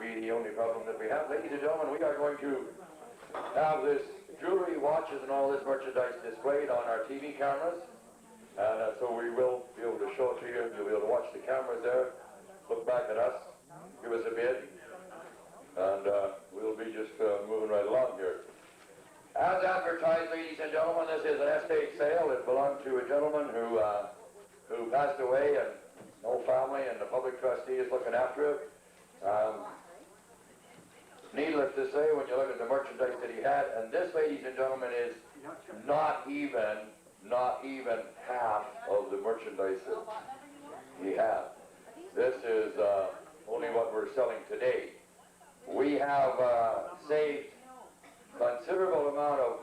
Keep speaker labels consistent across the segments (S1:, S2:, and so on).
S1: Be the only problem that we have. Ladies and gentlemen, we are going to have this jewelry, watches, and all this merchandise displayed on our TV cameras. And so we will be able to show it to you. You'll be able to watch the cameras there, look back at us, give us a bid, and we'll be just moving right along here. As advertised, ladies and gentlemen, this is an estate sale. It belonged to a gentleman who passed away, and no family, and the public trustee is looking after it. Needless to say, when you look at the merchandise that he had, and this, ladies and gentlemen, is not even half of the merchandise that he had. This is only what we're selling today. We have saved considerable amount of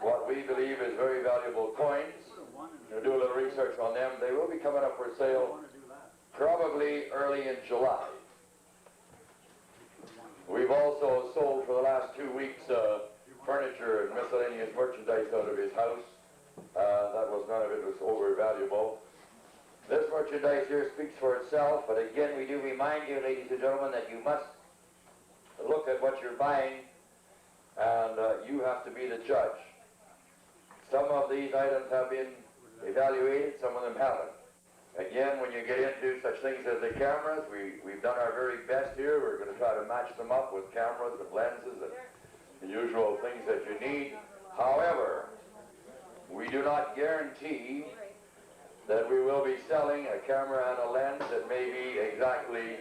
S1: what we believe is very valuable coins. We'll do a little research on them. They will be coming up for sale probably early in July. We've also sold for the last 2 weeks furniture and miscellaneous merchandise out of his house. None of it was overvaluable. This merchandise here speaks for itself, but again, we do remind you, ladies and gentlemen, that you must look at what you're buying, and you have to be the judge. Some of these items have been evaluated, some of them haven't. Again, when you get into such things as the cameras, we've done our very best here. We're going to try to match them up with cameras and lenses and the usual things that you need. However, we do not guarantee that we will be selling a camera and a lens that may be exactly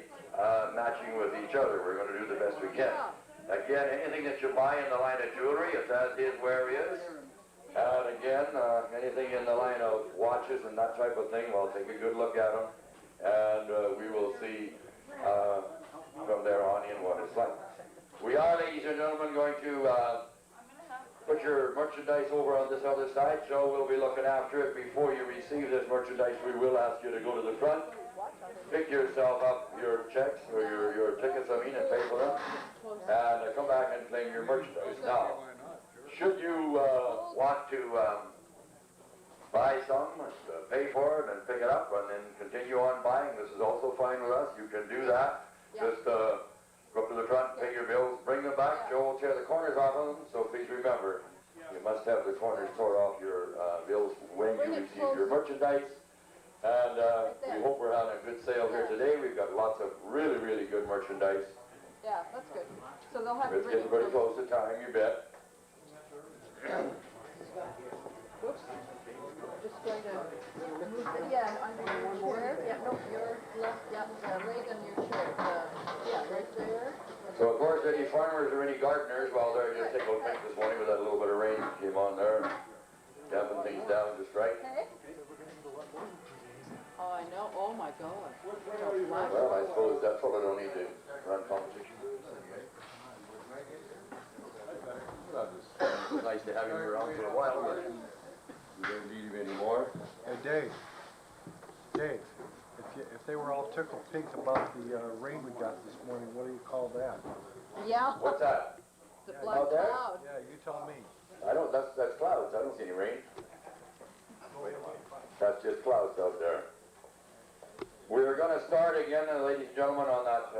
S1: matching with each other. We're going to do the best we can. Again, anything that you buy in the line of jewelry, it's as is where is. And again, anything in the line of watches and that type of thing, we'll take a good look at them, and we will see from there on in what it's like. We are, ladies and gentlemen, going to put your merchandise over on this other side. Joe will be looking after it. Before you receive this merchandise, we will ask you to go to the front, pick yourself up your checks, or your tickets, and pay for them, and come back and claim your merchandise. Now, should you want to buy some, and pay for it, and pick it up, and then continue on buying, this is also fine with us. You can do that. Just go up to the front, pay your bills, bring them back. Joe will tear the corners off of them, so please remember, you must have the corners tore off your bills when you receive your merchandise. And we hope we're having a good sale here today. We've got lots of really, really good merchandise.
S2: Yeah, that's good. So they'll have to
S1: It's getting pretty close to time, you bet.
S2: Oops. Just going to move it. Yeah, under your chair. Yeah, no, your left, yeah, right on your chair. Yeah, right there.
S1: So of course, any farmers or any gardeners, well, they're just taking a look this morning with that little bit of rain that came on there, damping things down just right.
S2: Okay. Oh, I know. Oh my God.
S1: Well, I suppose that's what I don't need to run competition. It's nice to have him around for a while, but we don't need him anymore.
S3: Hey, Dave, if they were all tickled pink about the rain we got this morning, what do you call that?
S2: Yeah.
S1: What's that?
S2: The black cloud.
S3: Yeah, you tell me.
S1: I don't, that's clouds. I don't see any rain. That's just clouds out there. We're going to start again, ladies and gentlemen, on that,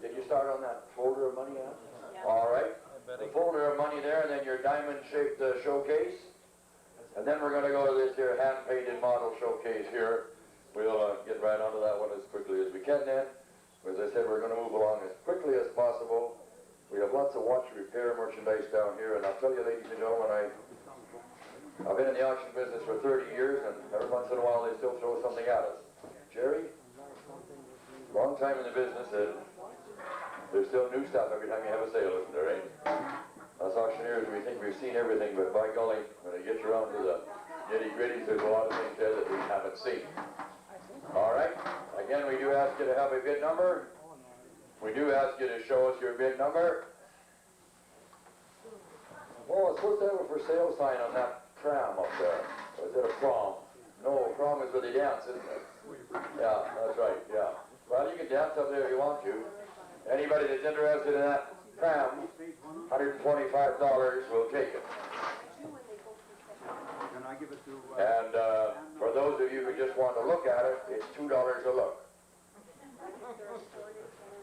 S1: did you start on that folder of money yet? Yeah. All right. The folder of money there, and then your diamond-shaped showcase. And then we're going to go to this here hand-painted model showcase here. We'll get right onto that one as quickly as we can then. As I said, we're going to move along as quickly as possible. We have lots of watch repair merchandise down here, and I'll tell you, ladies and gentlemen, I've been in the auction business for 30 years, and every once in a while they still throw something at us. Jerry, long time in the business, and there's still new stuff every time you have a sale, isn't there, eh? Us auctioneers, we think we've seen everything, but by golly, when it gets around to the nitty-gritties, there's a lot of things there that we haven't seen. All right, again, we do ask you to have a bid number. We do ask you to show us your bid number. Oh, it's supposed to have a for sale sign on that tram up there. Or is it a prom? No, prom is where they dance, isn't it? Yeah, that's right, yeah. Well, you can dance up there if you want to. Anybody that's interested in that tram, $125 will take it. And for those of you who just want to look at it, it's $2 a look.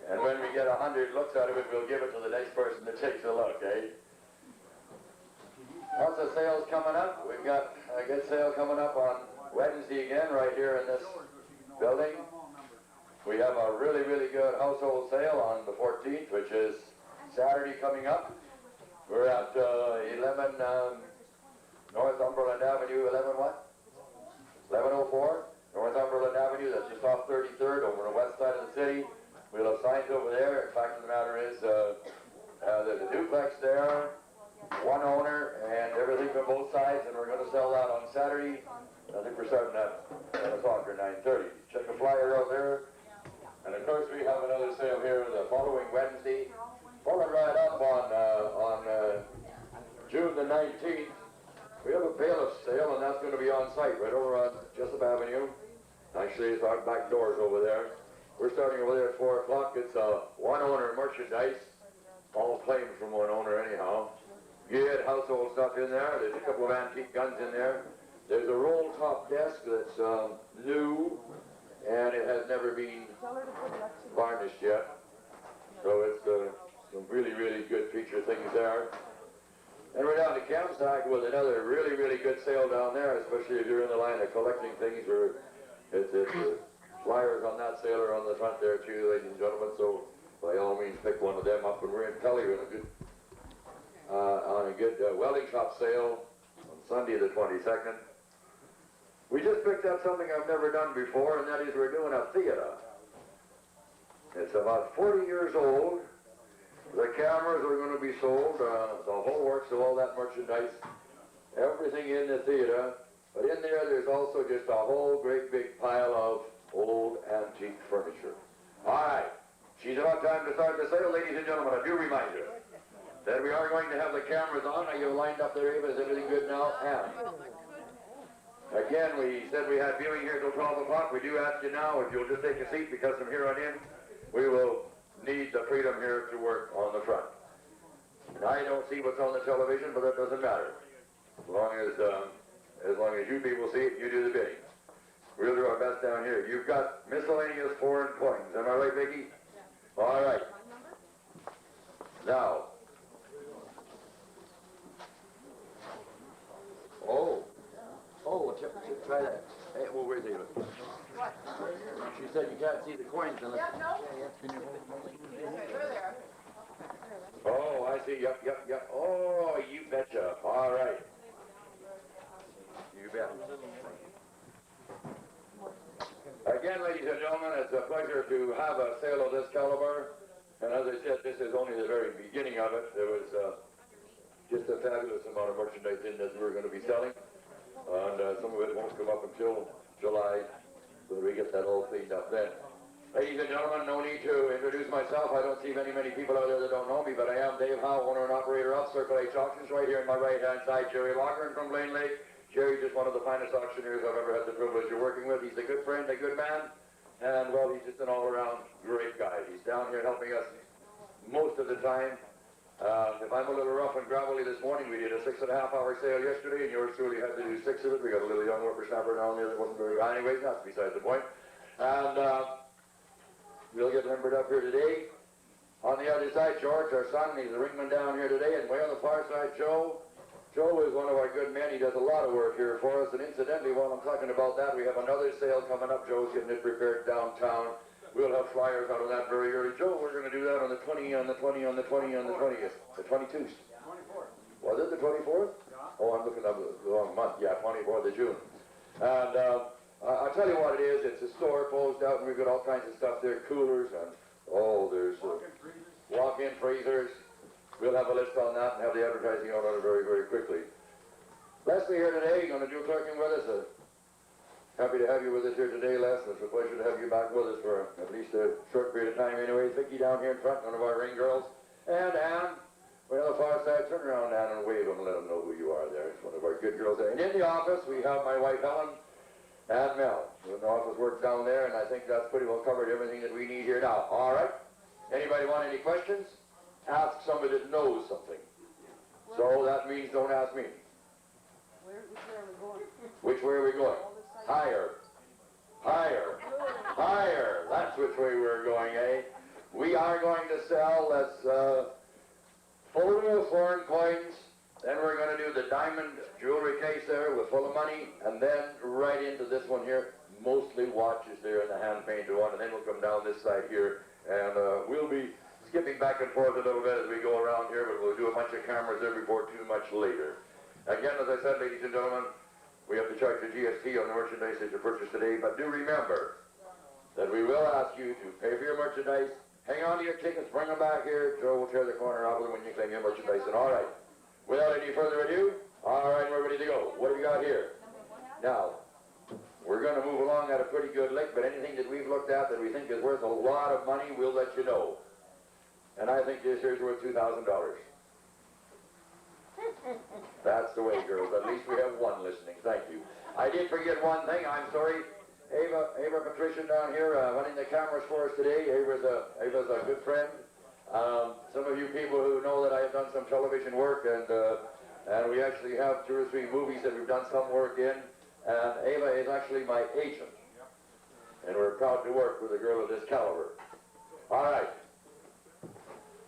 S1: And when we get 100 looks out of it, we'll give it to the next person that takes a look, eh? Lots of sales coming up. We've got a good sale coming up on Wednesday again, right here in this building. We have a really, really good household sale on the 14th, which is Saturday coming up. We're at 11 Northumberland Avenue, 11 what? 1104 Northumberland Avenue, that's just off 33rd over the west side of the city. We'll have signs over there. In fact, the matter is, there's a duplex there, one owner, and everything from both sides, and we're going to sell that on Saturday. I think we're starting at 10 o'clock or 9:30. Check the flyer out there. And of course, we have another sale here the following Wednesday. Following right up on June the 19th, we have a bailiff sale, and that's going to be on site right over on Jessup Avenue. Actually, it's our back doors over there. We're starting over there at 4 o'clock. It's one owner merchandise, all claimed from one owner anyhow. Good household stuff in there. There's a couple of antique guns in there. There's a roll top desk that's new, and it has never been varnished yet. So it's some really, really good feature things there. And we're down to Campsack with another really, really good sale down there, especially if you're in the line of collecting things. It's flyers on that sale are on the front there too, ladies and gentlemen. So by all means, pick one of them up. And we're in Pelly on a good welding shop sale on Sunday the 22nd. We just picked up something I've never done before, and that is we're doing a theater. It's about 40 years old. The cameras are going to be sold, the whole works of all that merchandise, everything in the theater. But in there, there's also just a whole great big pile of old antique furniture. All right, she's about time to start the sale, ladies and gentlemen. I do remind you that we are going to have the cameras on. Are you lined up there, Ava? Is everything good now? And again, we said we had viewing here till 12 o'clock. We do ask you now if you'll just take a seat, because from here on in, we will need the freedom here to work on the front. And I don't see what's on the television, but that doesn't matter. As long as you people see it, you do the bidding. We'll do our best down here. You've got miscellaneous foreign coins. Am I right, Vicki? Yeah. All right. Now. Try that. Hey, well, where's Ava?
S2: What?
S1: She said you can't see the coins unless...
S2: Yeah, no. They're there.
S1: Oh, I see. Yep. Oh, you betcha. All right. You bet. Again, ladies and gentlemen, it's a pleasure to have a sale of this caliber. And as I said, this is only the very beginning of it. There was just a fabulous amount of merchandise in that we're going to be selling. And some of it won't come up until July, but we get that all cleaned up then. Ladies and gentlemen, no need to introduce myself. I don't see many people out there that don't know me, but I am Dave Howe, owner and operator of Circle H Auctions. Right here on my right-hand side, Jerry Lochran from Blaine Lake. Jerry's just one of the finest auctioneers I've ever had the privilege of working with. He's a good friend, a good man, and, well, he's just an all-around great guy. He's down here helping us most of the time. If I'm a little rough and gravelly this morning, we did a 6.5-hour sale yesterday, and yours truly had to do 6 of it. We got a little young whippersnapper down there that wasn't very... Anyways, that's besides the point. And we'll get limbered up here today. On the other side, George, our son, he's the ringman down here today. And way on the far side, Joe. Joe is one of our good men. He does a lot of work here for us. And incidentally, while I'm talking about that, we have another sale coming up. Joe's getting it prepared downtown. We'll have flyers out of that very early. Joe, we're going to do that on the 20th. The 22nd. 24th. Was it the 24th? Yeah. Oh, I'm looking up the wrong month. Yeah, 24th of June. And I'll tell you what it is. It's a store closed out, and we've got all kinds of stuff there. Coolers and, there's walk-in freezers. We'll have a list on that and have the advertising out on it very, very quickly. Leslie here today, going to do clerking with us. Happy to have you with us here today, Les. It's a pleasure to have you back with us for at least a short period of time anyway. Vicki down here in front, one of our ring girls. And Ann, way on the far side. Turn around, Ann, and wave them and let them know who you are there. It's one of our good girls there. And in the office, we have my wife, Helen, and Mel. Doing the office work down there, and I think that's pretty well covered everything that we need here now. All right? Anybody want any questions? Ask somebody that knows something. So that means don't ask me.
S2: Which way are we going?
S1: Which way are we going? Higher. Higher. Higher. That's which way we're going, eh? we are going to sell this full of foreign coins. Then we're going to do the diamond jewelry case there with full of money, and then right into this one here, mostly watches there in the hand-painted one, and then we'll come down this side here, and we'll be skipping back and forth a little bit as we go around here, but we'll do a bunch of cameras there before too much later. Again, as I said, ladies and gentlemen, we have to charge the GST on the merchandise that you purchase today, but do remember that we will ask you to pay for your merchandise, hang on to your tickets, bring them back here, Joe will tear the corner off of them when you claim your merchandise, and all right. Without any further ado, all right, we're ready to go. What do we got here? Now, we're going to move along at a pretty good lick, but anything that we've looked at that we think is worth a lot of money, we'll let you know. And I think this here's worth $2,000. That's the way, girls. At least we have one listening. Thank you. I did forget one thing. I'm sorry. Ava Patrician down here running the cameras for us today. Ava's a good friend. Some of you people who know that I have done some television work, and we actually have 2 or 3 movies that we've done some work in. And Ava is actually my agent. And we're proud to work with a girl of this caliber. All right.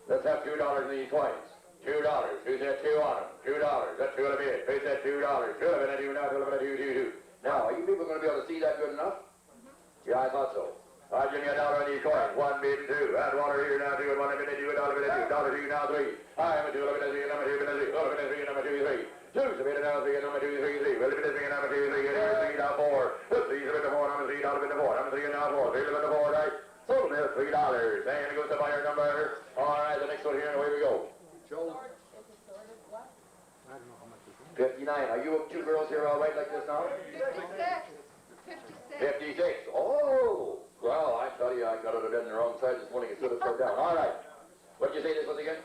S1: Let's have $2 in these coins. $2. Who said 2 on them? $2. That's 2 of it. Who said $2? 2 of it. Now, 2 of it. Now, are you people going to be able to see that good enough? Yeah, I thought so. All right, give me $1 on these coins. 1 bid, 2. Add water here now, 2 and 1 bid, 2, $1 bid, 2. $2 now, 3. I'm a 2 of it, 3, number 2 bid, 3. $1 bid, 3, number 2, 3. 2's a bid, now 3, number 2, 3, 3. Well, bid, 3, number 2, 3. Here's 3 now 4. 3's a bid, 4, number 3, $1 bid, 4. Number 3 now 4. 3's a bid, 4, right? So there's $3. And it goes to buyer number. All right, the next one here, and away we go.
S3: Joe? I don't know how much it is.
S1: 59. Are you 2 girls here all right like this now?
S2: 56.
S1: 56. Oh, well, I tell you, I got it on the wrong side this morning. It should have put down. All right. What did you say this was again?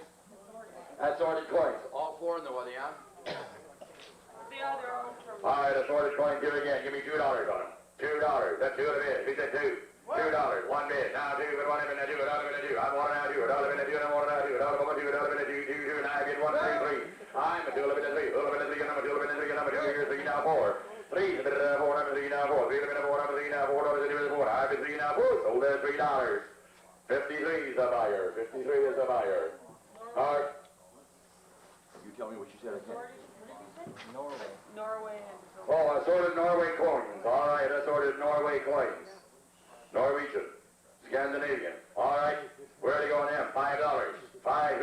S1: Assorted coins. All 4 in the one, yeah?
S4: The other one from...
S1: All right, assorted coins here again. Give me $2 on them. $2. That's 2 of it. He said 2. $2. 1 bid. Now 2, but 1 in a 2, $1 in a 2. I'm 1 now 2, $1 in a 2, and I'm 1 now 2, $1 in a 2, $2 in a 2, 2, 2, and I get 1, 3, 3. I'm a 2 in a 3, 2 in a 3, and I'm a 2 in a 3, and I'm a 2 here, 3 now 4. 3's a bit of 4, I'm a 3 now 4. 3's a bit of 4, I'm a 3 now 4, $1 in a 4. I'm a 3 now 4, so there's $3. 53 is a buyer. 53 is a buyer. All right. You tell me what you said again.
S4: Norway and...
S1: Oh, assorted Norway coins. All right, assorted Norway coins. Norwegian. Scandinavian. All right. Where are they going in? $5. 5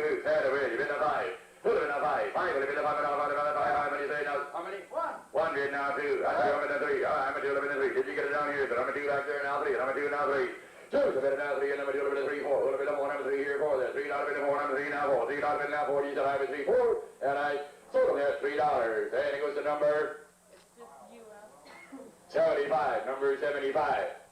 S1: who? Said it. You've been a 5. Who have been a 5? 5 will have been a 5. How many say now? How many? 1 bid now 2. I'm a 3. I'm a 2 of a 3. Did you get it down here? But I'm a 2 back there now 3. And I'm a 2 now 3. 2's a bit now 3. And I'm a 2 of a 3. 4. A little bit of 1. I'm a 3 here 4 there. $3 bid of 4. I'm a 3 now 4. $3 bid now 4. You said I'm a 3 4. And I sold them there $3. And it goes to number
S4: It's just U.S.
S1: 75. Number 75.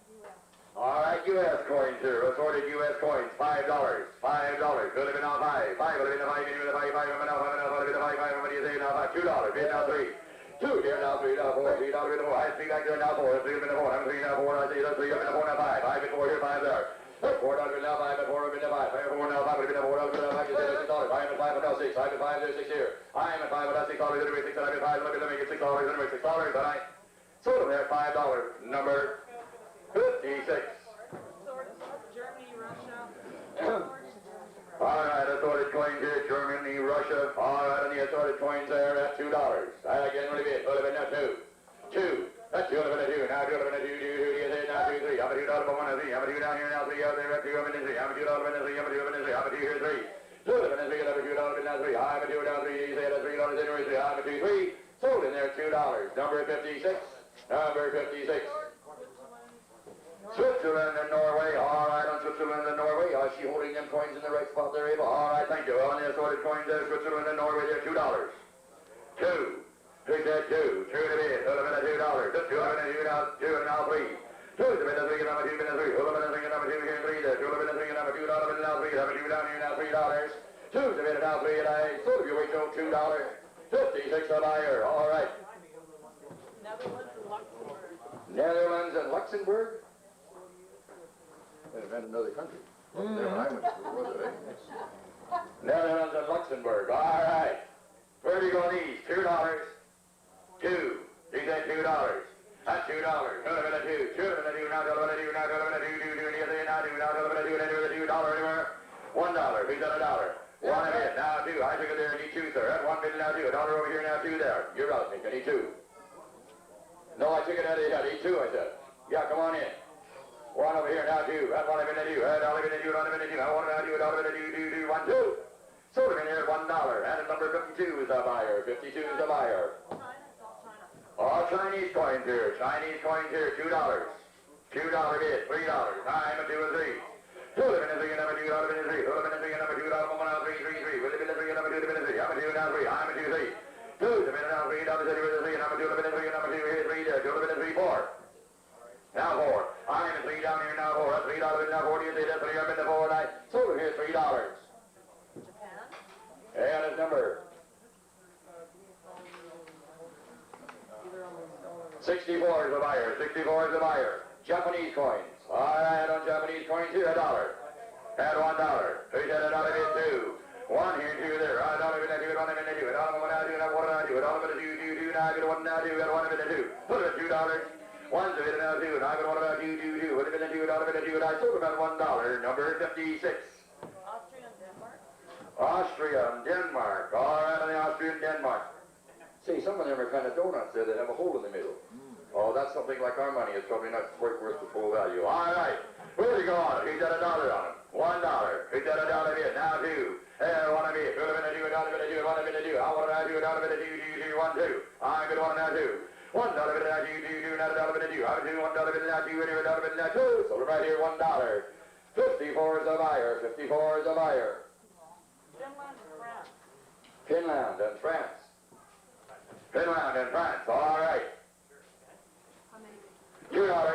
S1: All right, U.S. coins here. Assorted U.S. coins. $5. $5. Could have been on 5. 5 would have been a 5. You knew the 5. 5. I'm now 5. Now 5. Bid a 5. 5. What do you say now? 5. $2. Bid now 3. 2 here now 3 now 4. $3 bid a 4. I have 3 back there now 4. 3 bid a 4. I'm 3 now 4. I say that's 3. I'm in a 4 now 5. 5 bid 4 here. 5 there. $4 bid now 5. Bid 4 bid a 5. 5 4 now 5. Would have been a 4. Bid a 5. You say that's $6. I'm at 5 but now 6. 5 bid 5 there 6 here. I'm at 5 but now $6. Anyway 6. I'm at 5. Let me get $6. Anyway $6. But I sold them there $5. Number 56.
S4: Germany, Russia.
S1: All right, assorted coins here, Germany, Russia. All right, and the assorted coins there at $2. Again, what do you bid? What have been now 2. 2. That's 2 of a 2. Now 2 of a 2, 2, 2, you say now 2, 3. I'm a $2 for 1 and 3. I'm a 2 down here now 3 out there at 2 of a 3. I'm a $2 of a 3. I'm a 2 of a 3. I'm a 2 here 3. 2 of a 3. I'm a $2 of a now 3. I'm a 2 down 3. You say that's $3 anyway 3. I'm a 2, 3. Sold in there $2. Number 56. Number 56. Switzerland and Norway. All right, on Switzerland and Norway. Is she holding them coins in the right spot there, Ava? All right, thank you. On the assorted coins there, Switzerland and Norway, they're $2. 2. Who said 2? 2 to bid. $2 $2. 2 now 2 and now 3. 2 to bid a 3 and number 2 bid a 3. 2 bid a 3 and number 2 here 3 there. 2 bid a 3 and number $2 bid now 3. Number 2 down here now $3. 2 to bid now 3 and I sold you wait till $2. 56 a buyer. All right.
S4: Netherlands and Luxembourg.
S1: Netherlands and Luxembourg. Invent another country. Wasn't there when I went to school, was it? Netherlands and Luxembourg. All right. Where do you go on these? $2. 2. He said $2. That's $2. Should have been a 2. Should have been a 2. Now should have been a 2. Now should have been a 2. 2, 2, now 2. Now should have been a 2. Anywhere the $2 anywhere. $1. Who's at a dollar? One a bit. Now 2. I took it there. I need 2, sir. That's 1 bit now 2. $1 over here. Now 2 there. You're out, Nick. I need 2. No, I took it out of the head. I need 2, I said. Yeah, come on in. 1 over here. Now 2. That's 1 bit now 2. $1 bit now 2. $1 bit now 2. Now 1 now 2. $1 bit now 2. 2, 2, 1, 2. Sold him in here at $1. And number 52 is the buyer. 52 is the buyer.
S4: China, it's all China.
S1: All Chinese coins here. Chinese coins here. $2. $2 bid. $3. Time and 2 and 3. Two of them in the 3 and number 2. $2 in the 3. $2 in the 3 and number 2. $1 now 3, 3, 3. Will it be the 3 and number 2? $2 in the 3. I'm a 2 now 3. I'm a 2, 3. Two of them in now 3. $2 in the 3 and number 2. $2 in the 3 and number 2 here. 3 there. $2 in the 3, 4. Now 4. I'm in the 3 down here now 4. That's $3 in now 4. Do you say that's 3 up in the 4 and I sold him here $3.
S4: Japan.
S1: And his number 64 is the buyer. 64 is the buyer. Japanese coins. All right, on Japanese coins here, $1. At $1. Who's at $1 bid 2? 1 here, 2 there. $1 bid 2. $1 bid 2. $1 bid 2. $1 bid 2. $1 bid 2. $2. Now bid 1 now 2. $1 bid 2. Put it at $2. 1's a bid now 2. Now bid 1 about 2. 2. 2. Put it at $2. $1 bid 2. And I sold about $1. Number 56.
S4: Austria and Denmark.
S1: Austria and Denmark. All right, on the Austria and Denmark. See, some of them are kind of donuts there that have a hole in the middle. Oh, that's something like our money. It's probably not quite worth the full value. All right. Where'd he go on it? He's got $1 on him. $1. He's got $1 bid. Now 2. There, 1 bid. Should have been a 2. $1 bid a 2. $1 bid a 2. I want to 2. $1 bid a 2. 2, 2, 1, 2. I'm good 1 now 2. $1 bid now 2. 2, 2. Now $1 bid a 2. I'm 2. $1 bid now 2. Anyway, $1 bid now 2. So right here, $1. 54 is a buyer. 54 is a buyer.
S4: Finland and France.
S1: Finland and France. Finland and France. All right.
S2: How many?
S1: $2.
S2: 9.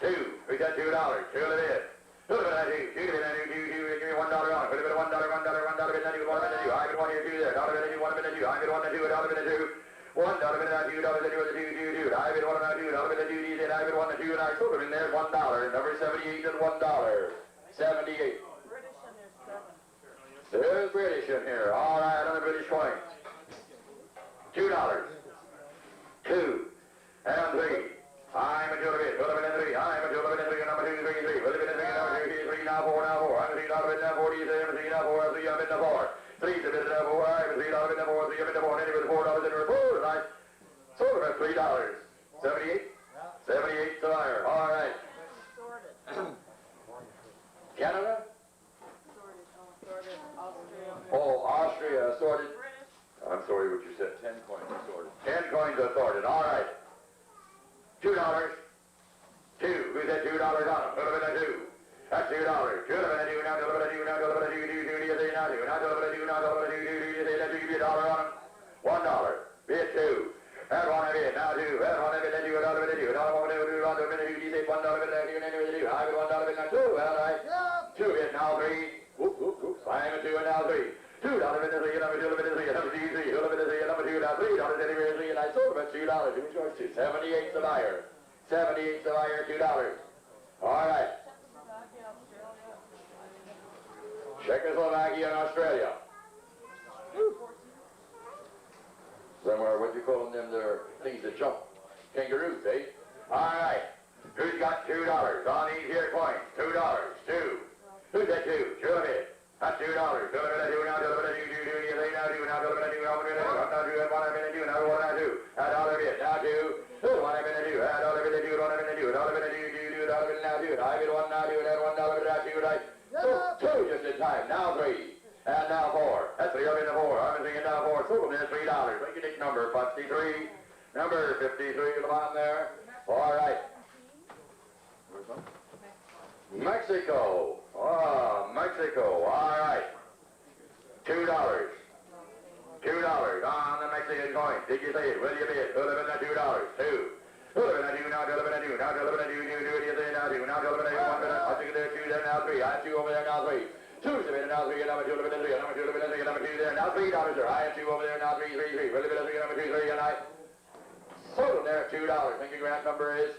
S1: 2. We got $2. 2 of it. 2 of it. 2. 2 of it. 2. 2. Give me $1 on it. Put a bit of $1. $1. $1 bit. 2. 1 bit. 2. I get 1 here. 2 there. $1 bit. 2. 1 bit. 2. I get 1 and 2. $1 bit. 2. $1 bit. 2. $2 bit. 2. 2. 2. I get 1 and 2. $1 bit. 2. He said I get 1 and 2 and I sold him in there $1. Number 78 and $1. 78.
S4: British and there's 7.
S1: There's British in here. All right, on the British coins. $2. 2 and 3. I'm a $2 bit. $2 bit and 3. I'm a $2 bit and 3. Number 2, 3, 3. $2 bit and 3. Number 2, 3, 3. Now 4. Now 4. I'm a $3 bit now 4. Do you say I'm a 3 now 4? I'm a 3 up in the 4. 3's a bit now 4. I'm a $3 bit now 4. 3 up in the 4. And anyway, $4 in the 4. And I sold him at $3. 78. 78 to buyer. All right.
S4: Sorted.
S1: Canada?
S4: Sorted. Oh, sorted. Austria.
S1: Oh, Austria sorted.
S4: British.
S1: I'm sorry what you said. 10 coins assorted. 10 coins assorted. All right. $2. 2. Who said $2 on them? $2 bit a 2. That's $2. $2 bit a 2. Now $2 bit a 2. Now $2 bit a 2. 2. 2. Do you say now 2? Now $2 bit a 2. Now $2 bit a 2. 2. 2. Do you say that you give me $1 on them? $1. Bid 2. That's 1 a bid. Now 2. That's 1 a bid. Then $2 bit a 2. $1 bit a 2. $1 bit a 2. Do you say $1 bit a 2? And anyway, 2. I bid $1 bit now 2. All right. 2 bid now 3. Whoop, whoop, whoop. I'm a 2 and now 3. $2 bit a 3. Number 2 bit a 3. Number 2, 3. $2 bit a 3. Number 2 now 3. $3 anywhere 3. And I sold him at $2. Who charged you? 78 the buyer. 78 the buyer. $2. All right.
S4: Czechoslovakia, Australia.
S1: Czechoslovakia and Australia. Somewhere, what do you call them? They're things that jump. Kangaroos, eh? All right. Who's got $2 on these here coins? $2. 2. Who's that 2? Show a bit. That's $2. $2 now, $2 now, $2 2. You say now 2, now $2 2. Now 2, now 2, and 1 minute 2, now 1 now 2. That's $1 bit. Now 2. 1 minute 2. That's $1 bit 2. 1 minute 2. $1 bit 2. $2 now 2. I get 1 now 2. That's $1 bit now 2. Right. So 2 just in time. Now 3. And now 4. That's 3 up in the 4. I'm thinking now 4. So there's $3. Make your next number 53. Number 53 at the bottom there. All right. Where's that? Mexico. Oh, Mexico. All right. $2. $2 on the Mexican coin. Did you say it? Will you bid? $2. 2. $2 now, $2 now, $2 2. Do you say now 2? Now $1 bit. I'll take it there 2 there now 3. I have 2 over there now 3. 2's a bit now 3. Number 2 bit 3. Number 2 bit 3. Number 2 there now $3, sir. I have 2 over there now 3. 3 3. Will you bid 3? Number 2 3 and I sold them there at $2. Think your grand number is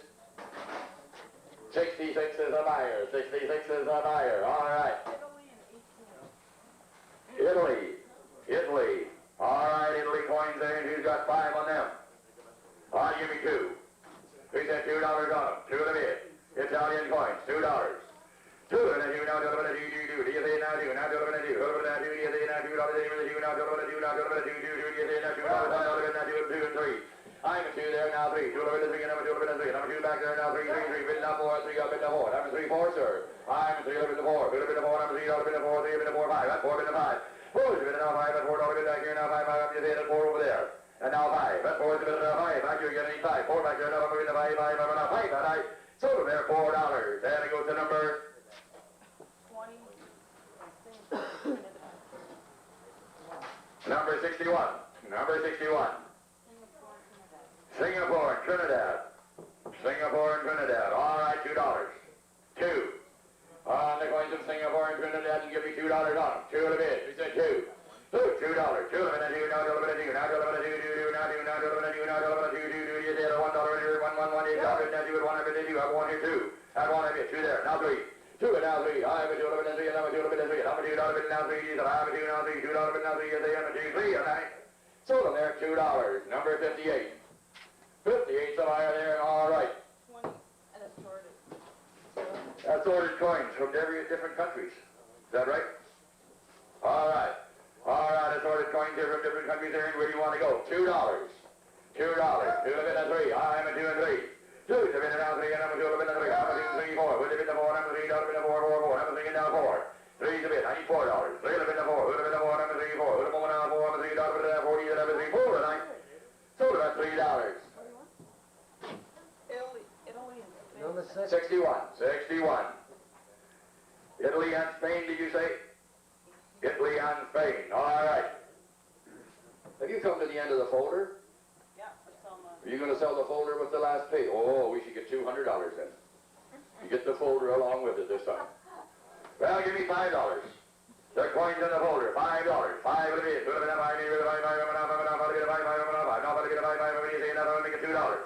S1: 66 is a buyer. 66 is a buyer. All right.
S4: Italy and 18.
S1: Italy. All right, Italy coins there. And who's got 5 on them? I'll give me 2. now, two, two, you say now, $2, now, two and three. I'm a two there, now three. Two, three, number two, three. Number two back there, now three, bid now four, three up, bid now four. Number three, four, sir. I'm a three, bid now four. Bid now four, number three, bid now four, three, bid now four, five. That's four, bid now five. Four, bid now five, that's $4, bid back here, now five, you say that four over there. And now five. That's four, bid now five. Back here, you're gonna need five. Four back there, now bid now five, now five. And I sold them there, $4. And it goes to number
S4: 20.
S1: Number 61. Number 61. Singapore and Trinidad. Singapore and Trinidad. All right, $2. Two. On the coins of Singapore and Trinidad, you give me $2 on them. Two in a bid. We said two. $2. Two of it, two, now $2, two, now $2, two, now $2, now $2, now $2, two, you said $1 here, $1, now do it, one of it, two, I want here, two. I want here, two there, now three. Two and now three. I have a $2, three, and I'm a $2, three, and I'm a $2, now three, you said I have a $2, now three, $2, now three, you say I'm a $2, three, and I sold them there, $2. Number 58. 58 the buyer there, all right.
S4: 20 and assorted.
S1: Assorted coins from different countries. Is that right? All right. All right, assorted coins here from different countries there, and where do you want to go? $2. $2. Two of it and three. I'm a two and three. Two of it and now three, and I'm a two of it and three. I'm a two, three, four. With a bit of four, I'm a $3, bit of four, four. I'm a three and now four. Three's a bit. I need $4. Three of it and four. With a bit of four, I'm a three, four. With a moment now four, I'm a $3, bit of four. You have a three, four, and I sold it at $3.
S4: Italy and Spain.
S3: Number
S1: 61. 61. Italy and Spain, did you say? Italy and Spain. All right. Have you come to the end of the folder?
S4: Yeah, for Selma.
S1: Are you going to sell the folder with the last page? Oh, we should get $200 then. You get the folder along with it this time. Well, give me $5. The coins in the folder. $5. Five of it is. $2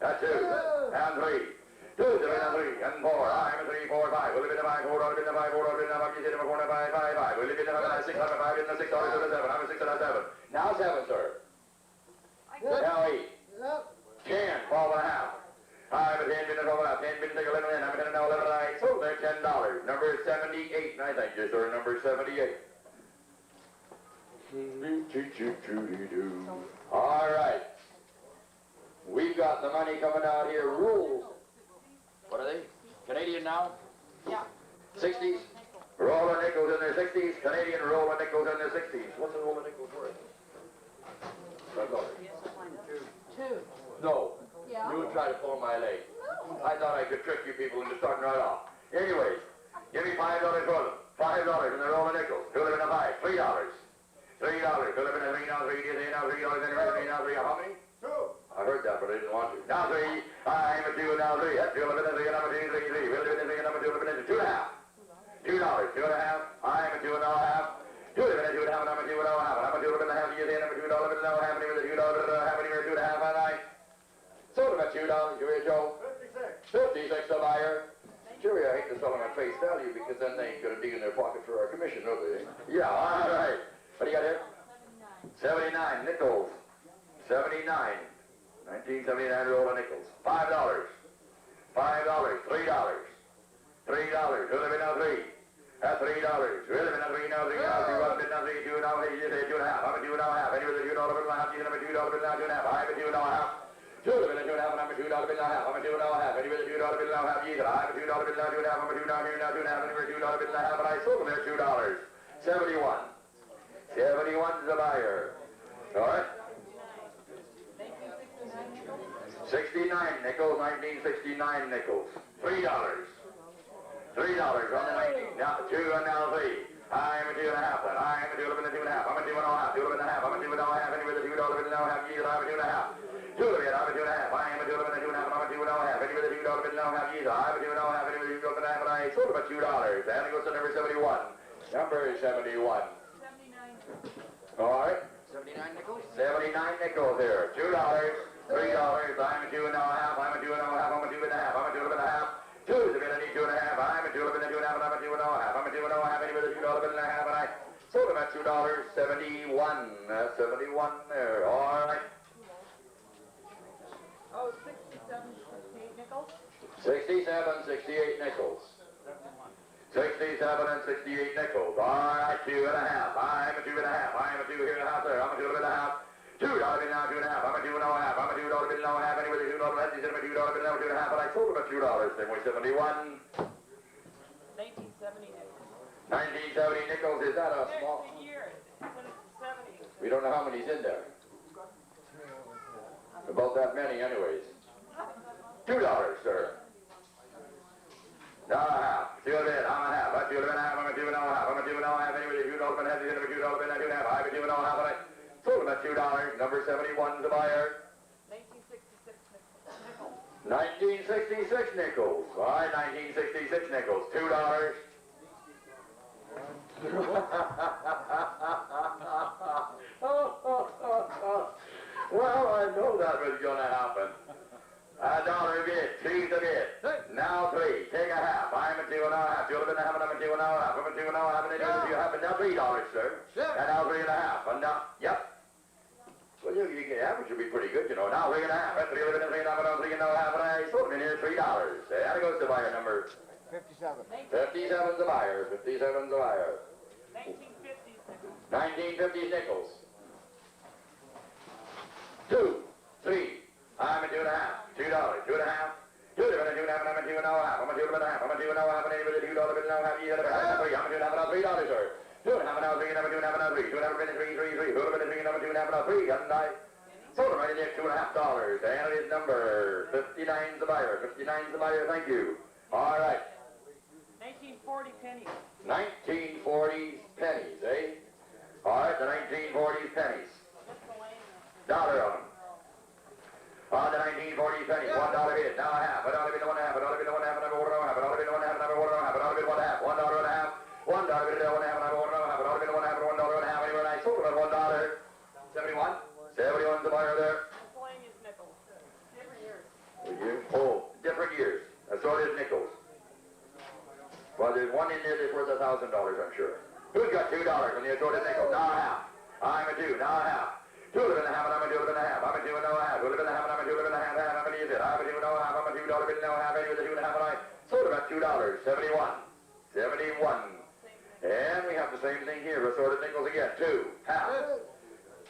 S1: That's two. And three. Two, and three, and four. I'm a three, four, five. Will it be the $5, $4, $5, $4, you said $4, $5. Will it be the $6, $5, $6, $7. I'm a $6 and a 7. Now 7, sir. Now 8. 10, 12 and a half. I'm a 10, 12 and a half. 10, 11, I'm a 10 and 11 and a half. So they're $10. Number 78. And I thank you, sir. Number 78. All right. We've got the money coming out here. Rules. What are they? Canadian now?
S4: Yeah.
S1: 60s? Roll of nickels in their 60s. Canadian roll of nickels in their 60s. What's a roll of nickels worth?
S2: Two.
S1: No.
S2: Yeah.
S1: You would try to pull my leg. I thought I could trick you people into starting right off. Anyways, give me $5 for them. $5 in the roll of nickels. Two of them in a five. $3. $3. Two of them in a three now. Three. You say now $3 in a three now. Three. How many? Two. I heard that, but I didn't want to. Now three. I'm a two, now three. That's $2 in a three, and I'm a two, three. We'll do it in three, and I'm a $2 in a two and a half. $2. Two and a half. I'm a two and a half. Two and a two and a half, and I'm a two and a half. And I'm a two and a half. You say I'm a $2 and a half. And with a $2 and a half, and you're a two and a half, and I sold him at $2. You hear, Joe? 56 the buyer. Sure, I hate to sell them at face value because then they ain't gonna dig in their pocket for our commission, are they? Yeah, all right. What do you got here? 79 nickels. 79. 1979 roll of nickels. $5. $5. $3. $3. Who'll have been now three? At $3. Who'll have been now three now? Three now. Three, one bid now three. Two now. You say two and a half. I'm a two and a half. Any with a $2 bill and a half. You have a $2 bill now. Two and a half. I'm a two and a half. Two of them in a two and a half. And I'm a $2 bill and a half. I'm a two and a half. Any with a $2 bill and a half. You said I'm a $2 bill now. Two and a half. I'm a two now. Here now. Two and a half. Any with a $2 bill and a half. And I sold them there $2. 71. 71's the buyer. All right. 69 nickels, 1969 nickels. $3. $3 on the 19. Now, two and now three. I'm a two and a half. Then I'm a two and a two and a half. I'm a two and a half. Two and a half. I'm a two and a half. Any with a $2 bill and a half. You I'm a two and a half. Two of it. I'm a two and a half. I am a two and a two and a half. I'm a two and a half. Any with a $2 bill and a half. You I'm a two and a half. Any with a $2 bill and a half. And I sold them at $2. And it goes to number 71. Number 71.
S4: 79.
S1: All right. 79 nickels? 79 nickels here. $2. $3. I'm a two and a half. I'm a two and a half. I'm a two and a half. I'm a two and a half. Two is a bit. I need two and a half. I'm a two and a two and a half. And I'm a two and a half. I'm a two and a half. Any with a $2 bill and a half. And I sold them at $2. 71. 71 there. All right.
S4: Oh, 67, 68 nickels.
S1: 67, 68 nickels. 67 and 68 nickels. All right, two and a half. I'm a two and a half. I'm a two here and a half. $2. Then we're 71.
S4: 1970 nickels.
S1: 1970 nickels. Is that a small?
S4: Next year, it's in the 70s.
S1: We don't know how many's in there. About that many, anyways. $2, sir. Now a half. Two of it. I'm a half. I'm two and a half. I'm a two and a half. I'm a two and a half. Anyway, $2 and a half. $2 and a half. I'm a two and a half. I sold him at $2. Number 71 is the buyer.
S4: 1966 nickels.
S1: 1966 nickels. All right, 1966 nickels. $2. Well, I know that was going to happen. $1 a bit, $2 a bit. Now 3. Take a half. I'm a 2 and a half. $2 and a half. I'm a 2 and a half. I'm a 2 and a half. And then you have it now $3, sir. And now 3 and a half. And now, yep. Well, you can average should be pretty good, you know. Now 3 and a half. That's 3 and a half. I'm 3 and a half. And I sold him in here $3. There goes the buyer number.
S3: 57.
S1: 57's the buyer. 57's the buyer.
S4: 1950s nickels.
S1: 1950s nickels. 2, 3. I'm a 2 and a half. $2. 2 and a half. 2 and a half. I'm a 2 and a half. I'm a 2 and a half. I'm a 2 and a half. And anybody $2 bill now have you had a half. I'm a 2 and a half. $3, sir. 2 and a half. Now 3 and a half. 2 and a half. Now 3. 2 and a half. 3, 3, 3. 2 and a half. 3 and a half. 2 and a half. Now 3. And I sold him right in there $2 and a half. And it is number 59's the buyer. 59's the buyer. Thank you. All right.
S4: 1940 pennies.
S1: 1940s pennies, eh? All right, the 1940s pennies. Dollar on them. On the 1940s pennies, $1 bid, now a half, $1 bid, $1 half, $1 bid, $1 half, $1 quarter, $1 $1 bid, $1 half, $1 quarter, $1 $1 bid, $1 half, $1 and a half, $1 bid, $1 half, $1 quarter, $1 $1 bid, $1 half, $1 and a half, anywhere I sold them at $1. 71? 71's the buyer there.
S4: Miscellaneous nickels. Different years.
S1: Oh, different years. Assorted nickels. Well, there's one in there that's worth $1,000, I'm sure. Who's got $2 on the assorted nickel? Now a half. I'm a 2, now a half. 2 and a half, and I'm a 2 and a half. I'm a 2 and a half. 2 and a half, and I'm a 2 and a half. How many is it? I'm a 2 and a half. I'm a $2 bid and a half. Anyway, the 2 and a half, and I sold them at $2. 71. 71. And we have the same thing here. Assorted nickels again. 2. Half.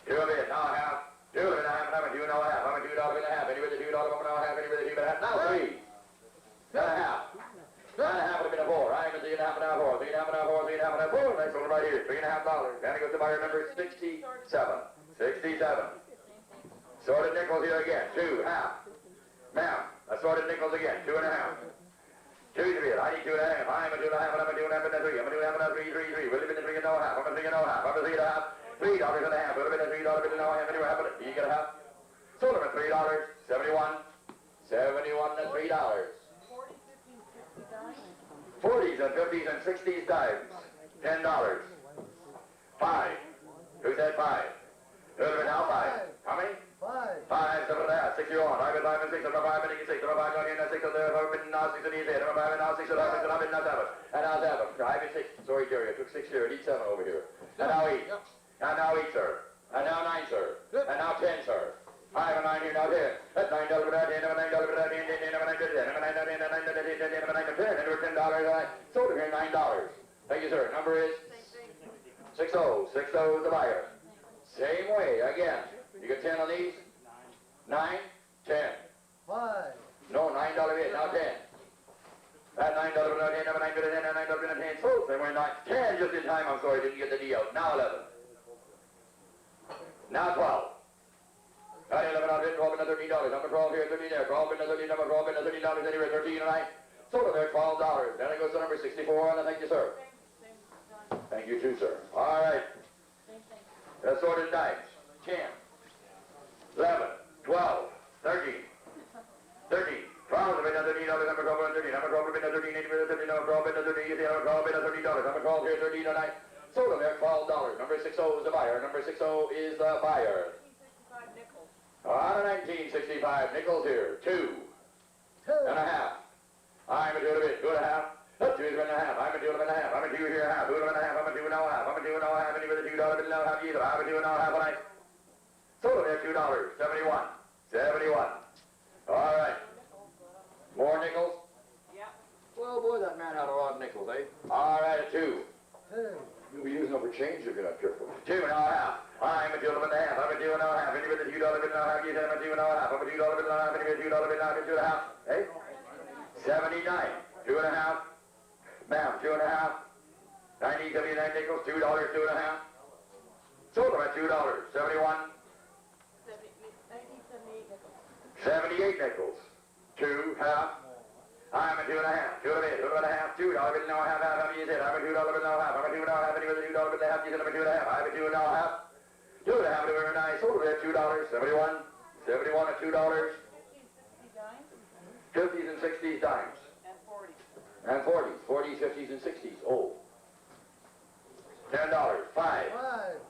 S1: 2 of it. Now a half. 2 and a half, and I'm a 2 and a half. I'm a $2 bid and a half. Anyway, the $2 and a half. Anyway, the 2 and a half. Now 3. And a half. And a half would have been a 4. I'm a 3 and a half and a half, 4. 3 and a half and a half, 4. 3 and a half and a half, 4. And I sold them right here. $3 and a half. And it goes to buyer number 67. 67. Assorted nickels here again. 2, half. Ma'am, assorted nickels again. 2 and a half. 2 to bid. I need 2 and a half. I'm a 2 and a half, and I'm a 2 and a half and a 3. I'm a 2 and a half and a 3, 3, 3. Will have been a 3 and a half. I'm a 3 and a half. I'm a 3 and a half. $3 and a half. Would have been a $3 bid and a half. Anywhere happen it. You get a half. Sold them at $3. 71. 71 at $3. 40s and 50s and 60s dimes. $10. 5. Who said 5? Who said now 5? How many?
S3: 5.
S1: 5, 7 and a half, 6 you're on. 5 and 5 and 6, 7 and 5 and 6, 7 and 5 and 6, 7 and now 6 and 8, 7 and 5 and now 6 and 7 and now 7. And now 7. 5 and 6. Sorry, Jerry, I took 6 here. I need 7 over here. And now 8. And now 8, sir. And now 9, sir. And now 10, sir. 5 and 9 here, now 10. That's $9 for that, $10, $9 for that, $10, $10, $9 for that, $10, $9, $10, $9, $10, $9, $10, $10, I sold him here $9. Thank you, sir. Number is 60. 60 is the buyer. Same way, again. You got 10 on these? 9, 10.
S3: 5.
S1: No, $9 bid, now 10. That $9 for that, $10, $9 for that, $10, $9 for that, $10, sold. Same way, 9, 10 just in time, I'm sorry, didn't get the D out. Now 11. Now 12. 11, 12, and $13. Number 12 here, 13 there. 12, and 13, number 12, and $13 anywhere, 13 and I sold them there, $12. Then it goes to number 64, and I thank you, sir. Thank you too, sir. All right. Assorted dimes. 10, 11, 12, 13, 13. 12 have been $13, number 12 and 13. Number 12 have been $13, 13, number 12 been $13, you see, number 12 been $13. Number 12 here, 13 and I sold them there, $12. Number 60 is the buyer. Number 60 is the buyer.
S4: 1965 nickels.
S1: On a 1965 nickels here, 2 and a half. I'm a 2 and a bit, 2 and a half. 2 and a half. I'm a 2 and a half. I'm a 2 here, half. 2 and a half. I'm a 2 and a half. I'm a 2 and a half. Any with a $2 bill now have either. I'm a 2 and a half and I sold them there, $2. 71. 71. All right. More nickels?
S4: Yeah.
S1: Well, boy, that man had a lot of nickels, eh? All right, 2. You'll be using them for change if you're not careful. 2 and a half. I'm a 2 and a half. I'm a 2 and a half. Any with a $2 bill now have you. I'm a 2 and a half. I'm a $2 bill now have. Any with a $2 bill now have. 2 and a half. Eh? 79, 2.5. Ma'am, 2.5. 1979 nickels, $2, 2.5. Sold them at $2. 71.
S2: 1978 nickels.
S1: 78 nickels. 2 half. I'm a 2.5. 2 and a bit. 2 and a half. $2 bill no half. How many you said? I'm a $2 bill no half. I'm a $2 half. Any with a $2 bill and a half. You said I'm a 2.5. I'm a 2 and a half. 2 and a half. Very nice. Sold them at $2. 71. 71 at $2.
S4: 60 dimes
S1: 50s and 60s dimes.
S4: and 40.
S1: And 40s. 40s, 50s, and 60s. Oh. $10. 5.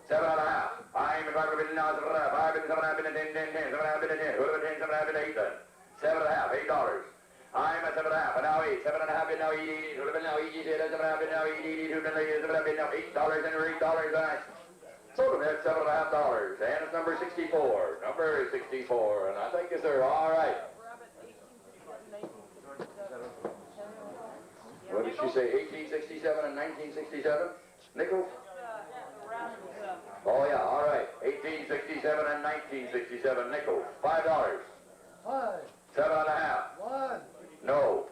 S1: 7 and a half. I'm in 5 and now 7 and a half. 5 and 7 and a half. 10, 10, 10. 7 and a half. 10, 10. 7 and a half. 8 then. 7 and a half. $8. I'm at 7 and a half. And now 8. 7 and a half. And now 8. 7 and now 8. 7 and a half. And now 8. 2 and 7 and a half. And now $8 and $8. Nice. Sold them at $7 and a half. And it's number 64. Number 64. And I thank you, sir. All right.
S4: Rabbit 1867, 1967.
S1: What did she say? 1867 and 1967? Nickels?
S4: The rabbit
S1: Oh, yeah, all right. 1867 and 1967 nickels. $5. 7 and a half. No.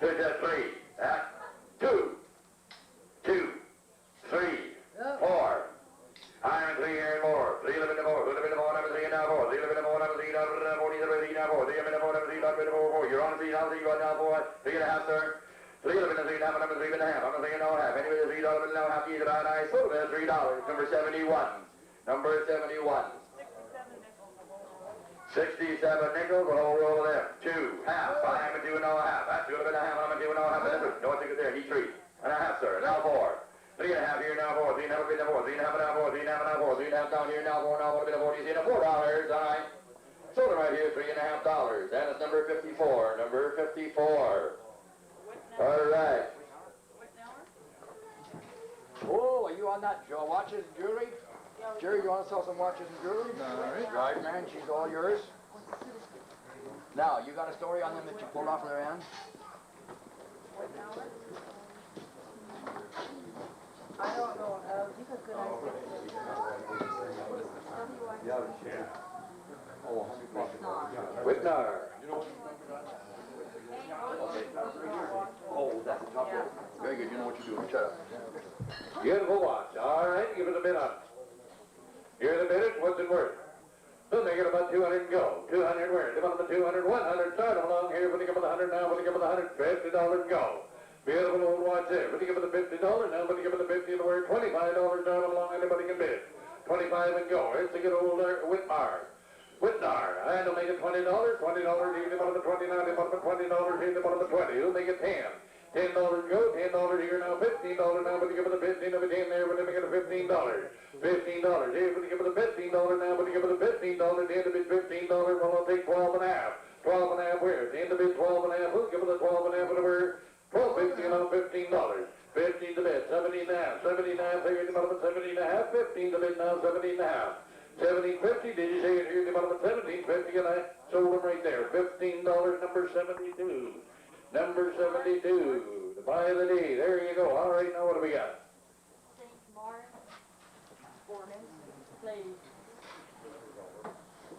S1: Who's that? 3. 2. 2. 3. 4. I'm 3 here and more. 3 11 to 4. 11 to 4. I'm 3 and now 4. 3 11 to 4. I'm 3 now 40. 3 now 4. 3 11 to 4. I'm 3 now 4. You're on 3 now. 3 now 4. 3 and a half, sir. 3 11 to 3 now. I'm 3 and a half. I'm 3 and a half. Anyway, the $3 and a half. Either I sold it at $3. Number 71. Number 71. 67 nickels, a whole roll of them. 2 half. I'm a 2 and a half. That's 2 and a half. I'm a 2 and a half. No one ticket there. He 3 and a half, sir. Now 4. 3 and a half here, now 4. 3 and a half, 3 and a half, 3 and a half, now 4. 3 and a half, now 4. 3 and a half down here, now 4. Now 1 and a 40. You see, $4. All right. Sold it right here, $3 and a half. And it's number 54. Number 54. All right.
S5: Oh, are you on that watches and jewelry? Jerry, you want to sell some watches and jewelry? All right. Right, man, she's all yours. Now, you got a story on them that you pulled off their hand?
S2: I don't know, you could good
S1: Whitner.
S5: Oh, that's a tough one. Very good, you know what you're doing. Shut up.
S1: Beautiful watch. All right, give us a bid on it. Here's the bid. What's it worth? We'll make it about 200 and go. 200 where? Come on to 200, 100. Start along here. When you come with 100 now, when you come with 100, $50 and go. Beautiful old watch there. When you give it the $50 now, when you give it the 50 and where? $25 down along. Anybody can bid. 25 and go. It's a good old Whitmar. And will make it $20. $20 here, the bottom of 29, the bottom of $20 here, the bottom of 20. He'll make it 10. $10 go, $10 here now, $15 now, but you give it the 15 of it in there, but you make it a $15. $15 here, but you give it the $15 now, but you give it the $15, the end of it $15, well, I'll take 12 and a half. 12 and a half where? The end of it 12 and a half, we'll give it the 12 and a half, whatever. 12.50 now, $15. 15 to bid, 17 and a half, 17 and a half, here, the bottom of 17 and a half, 15 to bid now, 17 and a half. 17.50, did you say it here, the bottom of 17.50, and I sold them right there. $15, number 72. Number 72, the buy of the day. There you go. All right, now what do we got?
S2: St. Mark, Foreman, Slade.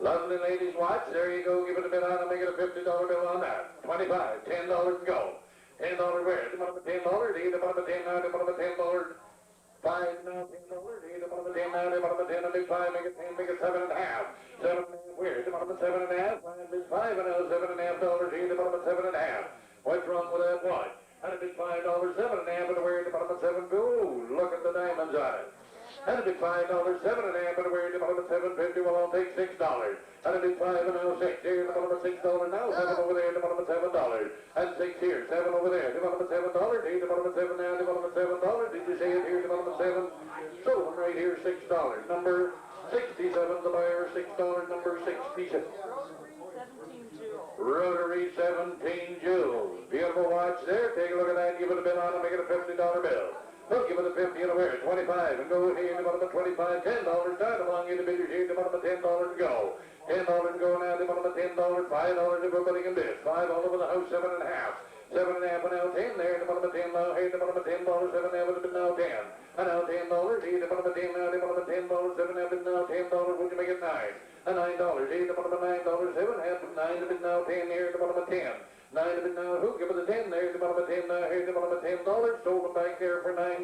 S1: Lovely ladies watch. There you go. Give it a bid on and make it a $50 bill on that. 25, $10 to go. $10 where? The bottom of $10, the bottom of 10 now, the bottom of $10. 5 now, $10, the bottom of 10 now, the bottom of 10, and bid 5, make it 10, make it 7 and a half. 7 and a half where? The bottom of 7 and a half, bid 5 and now, $7 and a half here, the bottom of 7 and a half. What's wrong with that watch? And it bid $5, 7 and a half, and where the bottom of 7, ooh, look at the diamonds on it. And it bid $5, 7 and a half, and where the bottom of 7.50, well, I'll take $6. And it bid 5 and now 6, here, the bottom of $6 now, 7 over there, the bottom of $7. And 6 here, 7 over there, the bottom of $7, here, the bottom of 7 now, the bottom of $7. Did you say it here, the bottom of 7? Sold them right here, $6. Number 67, the buyer, $6, number 67. Rotary 17 jewels. Beautiful watch there. Take a look at that. Give it a bid on and make it a $50 bill. We'll give it a 50 and a wear. 25 and go here. The bottom of 25. $10 down along in the bidders here. The bottom of $10 and go. $10 and go now. The bottom of $10. $5 everybody can bid. 5 all over the house. 7 and a half. 7 and a half and now 10 there. The bottom of 10 now. Here. The bottom of $10. 7 and a half and now 10. And now $10 here. The bottom of 10 now. The bottom of $10. 7 and a half and now 10.
S6: $10, would you make it 9? A $9, 8, the bottom of $9, 7, half of 9, the bid now 10 here, the bottom of 10. 9 of it now, who give it the 10 there, the bottom of 10 now, here, the bottom of $10, sold them back there for $9.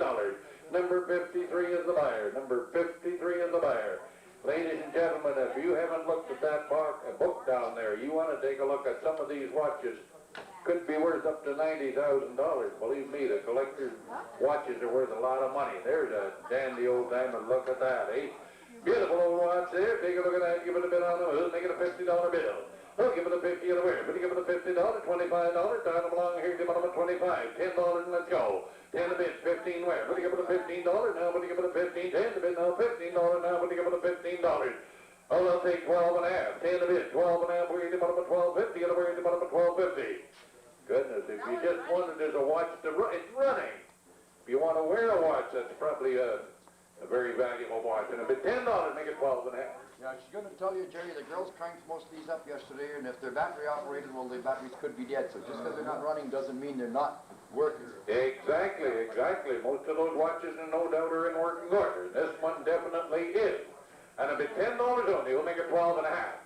S6: Number 53 is the buyer, number 53 is the buyer. Ladies and gentlemen, if you haven't looked at that book down there, you want to take a look at some of these watches. Could be worth up to $90,000. Believe me, the collector's watches are worth a lot of money. There's a dandy old diamond. Look at that, eh? Beautiful old watch there. Take a look at that. Give it a bid on them. Who's making a $50 bill? Who'll give it a 50 and a where? But you give it a $50, $25. Down along here, give it a 25. $10 and let's go. 10 a bid, 15 where? But you give it a $15 now. But you give it a 15. 10 a bid now. $15 now. But you give it a $15. Oh, they'll take 12 and a half. 10 a bid, 12 and a half. Where you give it a 12.50 and a where you give it a 12.50. Goodness, if you just wanted there's a watch to run, it's running. If you want to wear a watch, that's probably a very valuable watch. And if it's $10, make it 12 and a half.
S5: Yeah, she's going to tell you, Jerry, the girls cranked most of these up yesterday, and if they're battery operated, well, the batteries could be dead. So just because they're not running doesn't mean they're not working.
S6: Exactly, exactly. Most of those watches, no doubt, are in working order. This one definitely is. And if it's $10 only, we'll make it 12 and a half.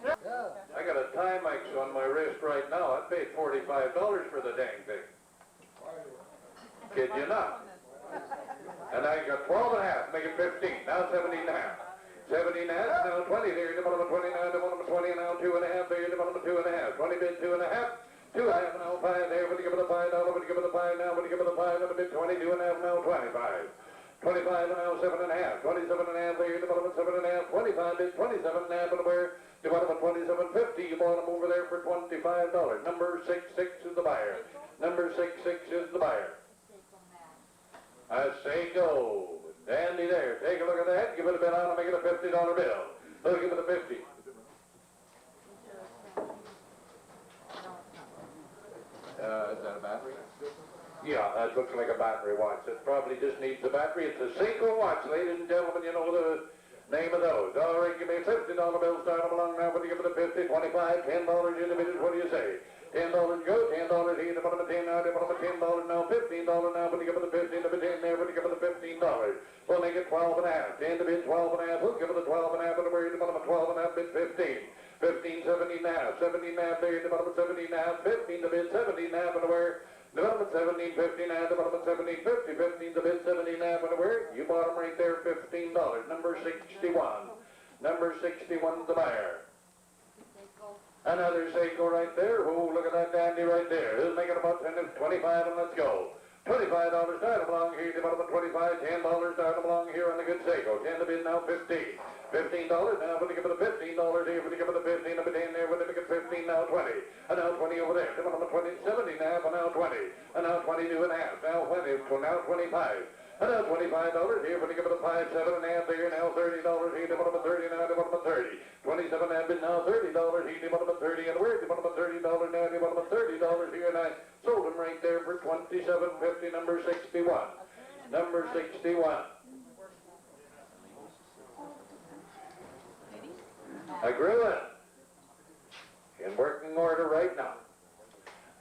S6: I got a Timex on my wrist right now. I paid $45 for the dang thing. Kid you not. And I got 12 and a half, make it 15. Now 17 and a half. 17 and a half, now 20. There, the bottom of 20, now the bottom of 20, now 2 and a half. There, the bottom of 2 and a half. 20 bid, 2 and a half. 2 and a half, now 5 there. What do you give it a $5? What do you give it a 5 now? What do you give it a 5? Now bid 22 and a half, now 25. 25 and now 7 and a half. 27 and a half there, the bottom of 7 and a half. 25 bid, 27 and a half, and where? The bottom of 27.50. You bought them over there for $25. Number 66 is the buyer. Number 66 is the buyer. I say go. Dandy there. Take a look at that. Give it a bid on and make it a $50 bill. They'll give it a 50.
S5: Is that a battery?
S6: Yeah, that looks like a battery watch. It probably just needs a battery. It's a Seiko watch, ladies and gentlemen. You know the name of those. All right, give me a $50 bill. Start them along now. But you give it a 50, 25, $10 in the minute. What do you say? $10 go, $10 here, the bottom of 10 now, the bottom of $10 now, $15 now, but you give it a 15, the bid 10 there, but you give it a $15. We'll make it 12 and a half. 10 to bid 12 and a half. We'll give it a 12 and a half, but where the bottom of 12 and a half, bid 15. 15, 17 and a half. 17 and a half there, the bottom of 17 and a half. 15 to bid 17 and a half, and where the bottom of 17, 15 and a half, the bottom of 17, 50. 15 to bid 17 and a half, and where you bought them right there, $15. Number 61. Number 61 the buyer. Another Seiko right there. Oh, look at that dandy right there. Who's making about 10, 25 and let's go. $25 down along here. The bottom of 25. $10 down along here on the good Seiko. 10 to bid now 15. $15 now. When you give it a $15 here. When you give it a 15 up at 10 there. When you make it 15 now 20. And now 20 over there. The bottom of 20. 70 now. And now 20. And now 22 and a half. Now 20. Now 25. And now $25 here, when you give it a 5, 7 and a half there, now $30 here, the bottom of 30, now the bottom of 30. 27 and a half, now $30 here, the bottom of 30, and where's the bottom of $30 now, the bottom of $30 here, and I sold them right there for $27.50, number 61. Number 61. I grew it. In working order right now.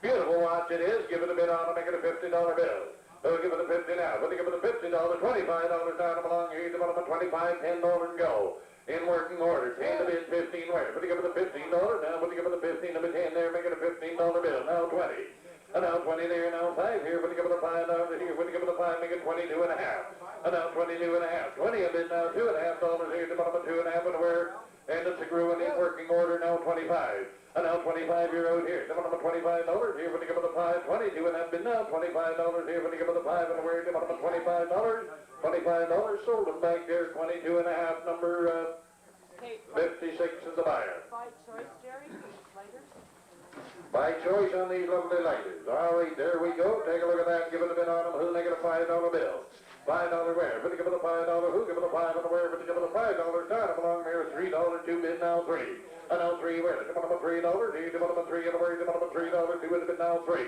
S6: Beautiful watch it is. Give it a bid on to make it a $50 bill. We'll give it a 50 now. We'll give it a $50, $25 down along here. The bottom of 25, $10 and go. In working order. 10 to bid, 15 where? We'll give it a $15 now. We'll give it a 15 to bid 10 there. Make it a $15 bill. Now 20. And now 20 there. Now 5 here. We'll give it a $5 here. We'll give it a 5. Make it 22 and a half. And now 22 and a half. 20 a bid now. $2.50 here. The bottom of 2 and a half and where? And it's a Gruen in working order now 25. And now 25 you're out here. The bottom of $25 here when you give it a 5, 22 and that bid now. $25 here when you give it a 5 and where the bottom of $25. $25 sold them back there. 22 and a half. Number 56 is the buyer.
S4: By choice, Jerry, lighters?
S6: By choice on these lovely lighters. All right, there we go. Take a look at that and give it a bid on them. Who'll make it a $5 bill? $5 where? But give it a $5. Who give it a 5 and where? But give it a $5. Start them along there. $3, 2 bid now 3. And now 3 where? The bottom of $3. Here, the bottom of 3 and where? The bottom of $3. 2 and a bid now 3.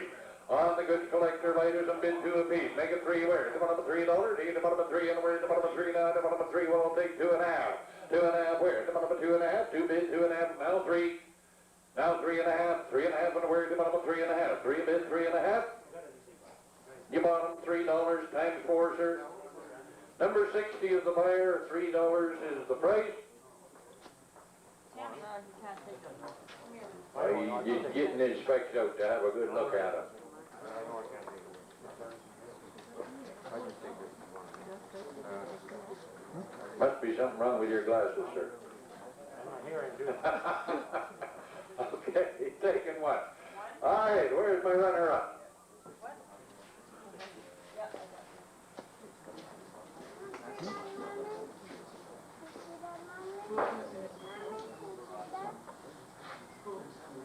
S6: On the good collector lighters and bid 2 apiece. Make it 3 where? The bottom of $3. Here, the bottom of 3 and where? The bottom of 3 now. The bottom of 3 will take 2.5. 2.5 where? The bottom of 2.5. 2 bid 2.5. Now 3. Now 3.5. 3.5 and where? The bottom of 3.5. 3 bid 3.5. You bought them $3 times 4, sir. Number 60 is the buyer, $3 is the price. He's getting his specs out to have a good look at them. Must be something wrong with your glasses, sir. Okay, he's taking one. All right, where's my runner-up?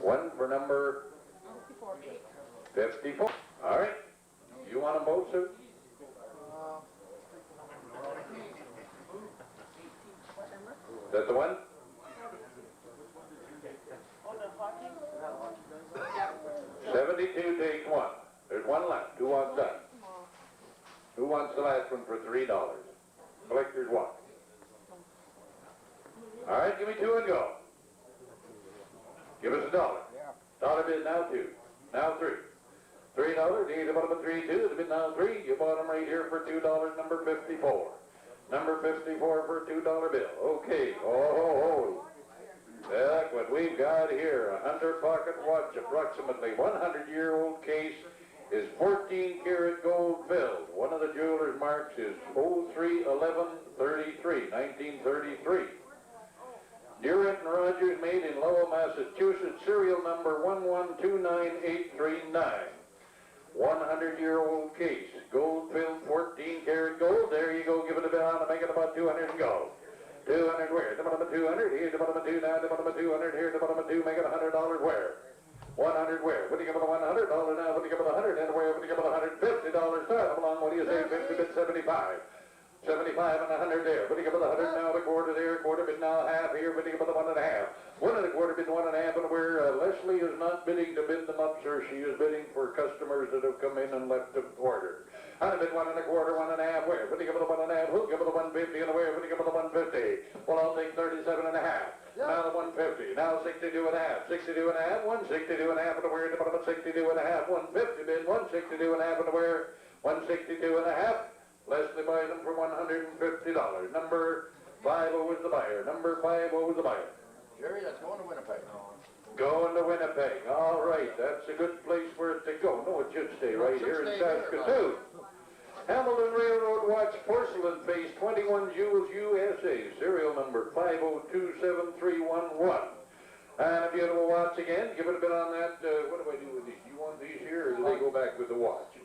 S6: One for number 54. All right. You want them both, sir? Is that the one?
S4: Oh, the hockey?
S6: 72 takes one. There's one left. Who wants that? Who wants the last one for $3? Collector's one. All right, give me two and go. Give us $1. Dollar bid now two. Now $3. $3. You bought them at 3 2. The bid now $3. You bought them right here for $2. Number 54. Number 54 for a $2 bill. Okay. Oh. Look what we've got here. A Hunter pocket watch, approximately 100-year-old case, is 14 karat gold filled. One of the jeweler's marks is 031133, 1933. Durant and Rogers, made in Lowell, Massachusetts, serial number 1129839. 100-year-old case, gold filled, 14 karat gold. There you go, give it a bit on and make it about 200 and go. 200 where? The bottom of 200, here's the bottom of 2 now, the bottom of 200, here's the bottom of 2, make it $100 where? 100 where? What do you give it a $100 now? What do you give it a 100? And where? What do you give it $150? Start along, what do you say? 50 bid 75. 75 and 100 there. What do you give it a 100 now? A quarter there, quarter bid now, half here. What do you give it a 1 1/2? 1 1/4 bid 1 1/2, and where Leslie is not bidding to bid them up, sir. She is bidding for customers that have come in and left them ordered. I'd have bid 1 1/4, 1 1/2 where? What do you give it a 1 1/2? Who'll give it a 150 and where? What do you give it a 150? Well, I'll take 37 and a half. Now the 150. Now 62 and a half. 62 and a half. 162 and a half and where? The bottom of 62 and a half. 150 bid 162 and a half and where? 162 and a half. Leslie buys them for $150. Number 50 is the buyer. Number 50 is the buyer.
S5: Jerry, that's going to Winnipeg.
S6: Going to Winnipeg. All right, that's a good place for it to go. No, it should stay right here in Saskatoon. Hamilton Railroad Watch porcelain face, 21 Jewels USA, serial number 5027311. And a beautiful watch again. Give it a bit on that. What do I do with these? You want these here, or do they go back with the watch?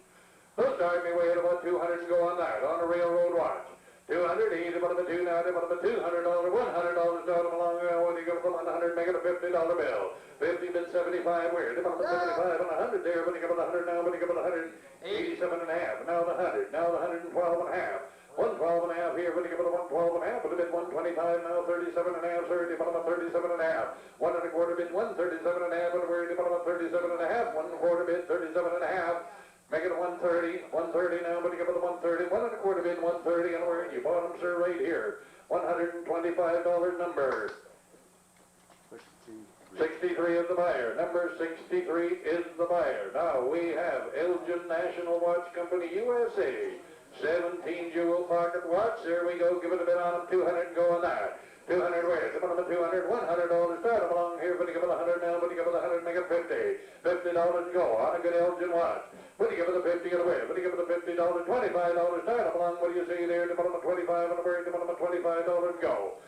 S6: They'll start me way at about 200 and go on that, on a railroad watch. 200, he's about a 2 now, about a $200, $100 down along there. When you go from 100, make it a $50 bill. 50 bid 75 where? About 75 and 100 there, but you give it 100 now, but you give it 187 and a half. Now the 100, now the 112 and a half. 112 and a half here, but you give it a 112 and a half, but a bid 125 now, 37 and a half, sir, about a 37 and a half. 1 1/4 bid 137 and a half, but we're about a 37 and a half. 1 1/4 bid 37 and a half. Make it a 130, 130 now, but you give it a 130, 1 1/4 bid 130, and where you bought them, sir, right here. $125 number. 63 is the buyer. Number 63 is the buyer. Now we have Elgin National Watch Company USA. 17 jewel pocket watch. There we go. Give it a bit on them. 200 and go on that. 200 where? Give them a 200. $100. Start them along here, but you give it 100 now, but you give it 100, make it 50. $50 and go on a good Elgin watch. What do you give it a 50 and away? What do you give it a $50? $25. Start them along. What do you see there? Give them a 25 and away. Give them a $25 and go.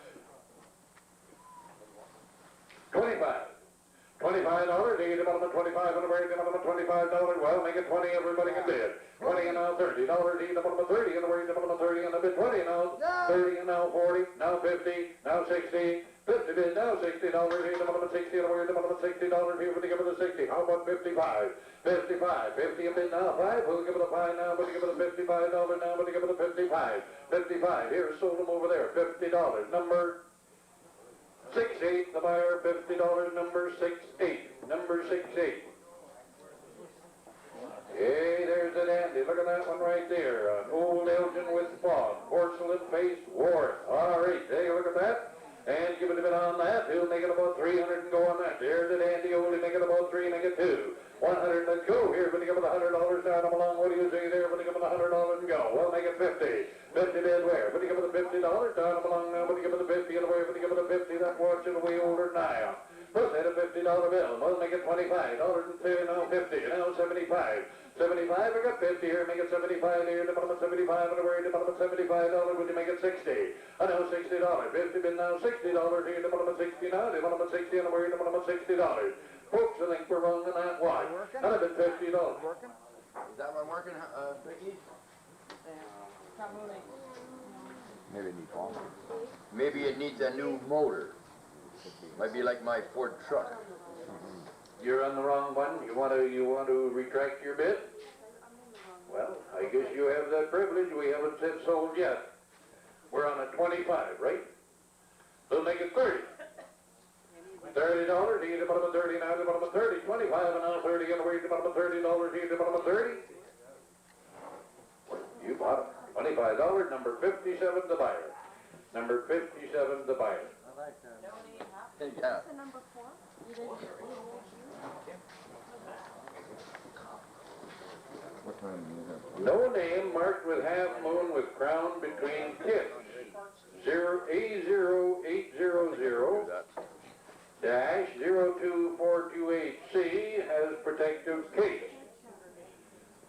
S6: 25. $25, they give them a 25 and away, give them a $25. Well, make it 20, everybody can bid. 20 and now $30. Give them a 30 and away, give them a 30 and a bid 20 now. 30 and now 40, now 50, now 60. 50 bid, now $60. Give them a 60 and away, give them a $60 here, but they give it a 60. How about 55? 55. 50 a bid now, 5. We'll give it a 5 now, but you give it a $55 now, but you give it a 55. 55. Here, sold them over there. $50. Number 68, the buyer, $50, number 68. Number 68. Hey, there's the dandy. Look at that one right there. An old Elgin with fog. Porcelain face, Warren. All right, take a look at that. And give it a bit on that. He'll make it about 300 and go on that. There's the dandy. Only make it about 3, make it 2. 100 and go. Here, but you give it $100 down them along. What do you say there? But you give it $100 and go. Well, make it 50. 50 bid where? What do you give it the $50? Down along now, what do you give it the 50 and where? What do you give it the 50? That watch is way older than I am. Let's say a $50 bill. Well, make it $25. Now 50. Now 75. 75, I got 50 here, make it 75 here, development 75, and where development $75, would you make it 60? I know $60. 50 bid now $60 here, development 60 now, development 60, and where development $60. Folks, I think we're wrong on that watch. And I bid $50.
S5: Working? Is that one working, Vicky?
S2: Not moving.
S5: Maybe it needs one. Maybe it needs a new motor. Might be like my Ford truck.
S6: You're on the wrong one. You want to retract your bid? Well, I guess you have that privilege. We haven't said sold yet. We're on a 25, right? We'll make it 30. $30, he development 30 now, development 30, 25 and now 30, and away development $30, he development 30. You bought it. $25, number 57, the buyer. Number 57, the buyer.
S3: I like that.
S5: Yeah. What time do you have?
S6: No name marked with half moon with crown between tips. A08000 dash 02428C has protective case.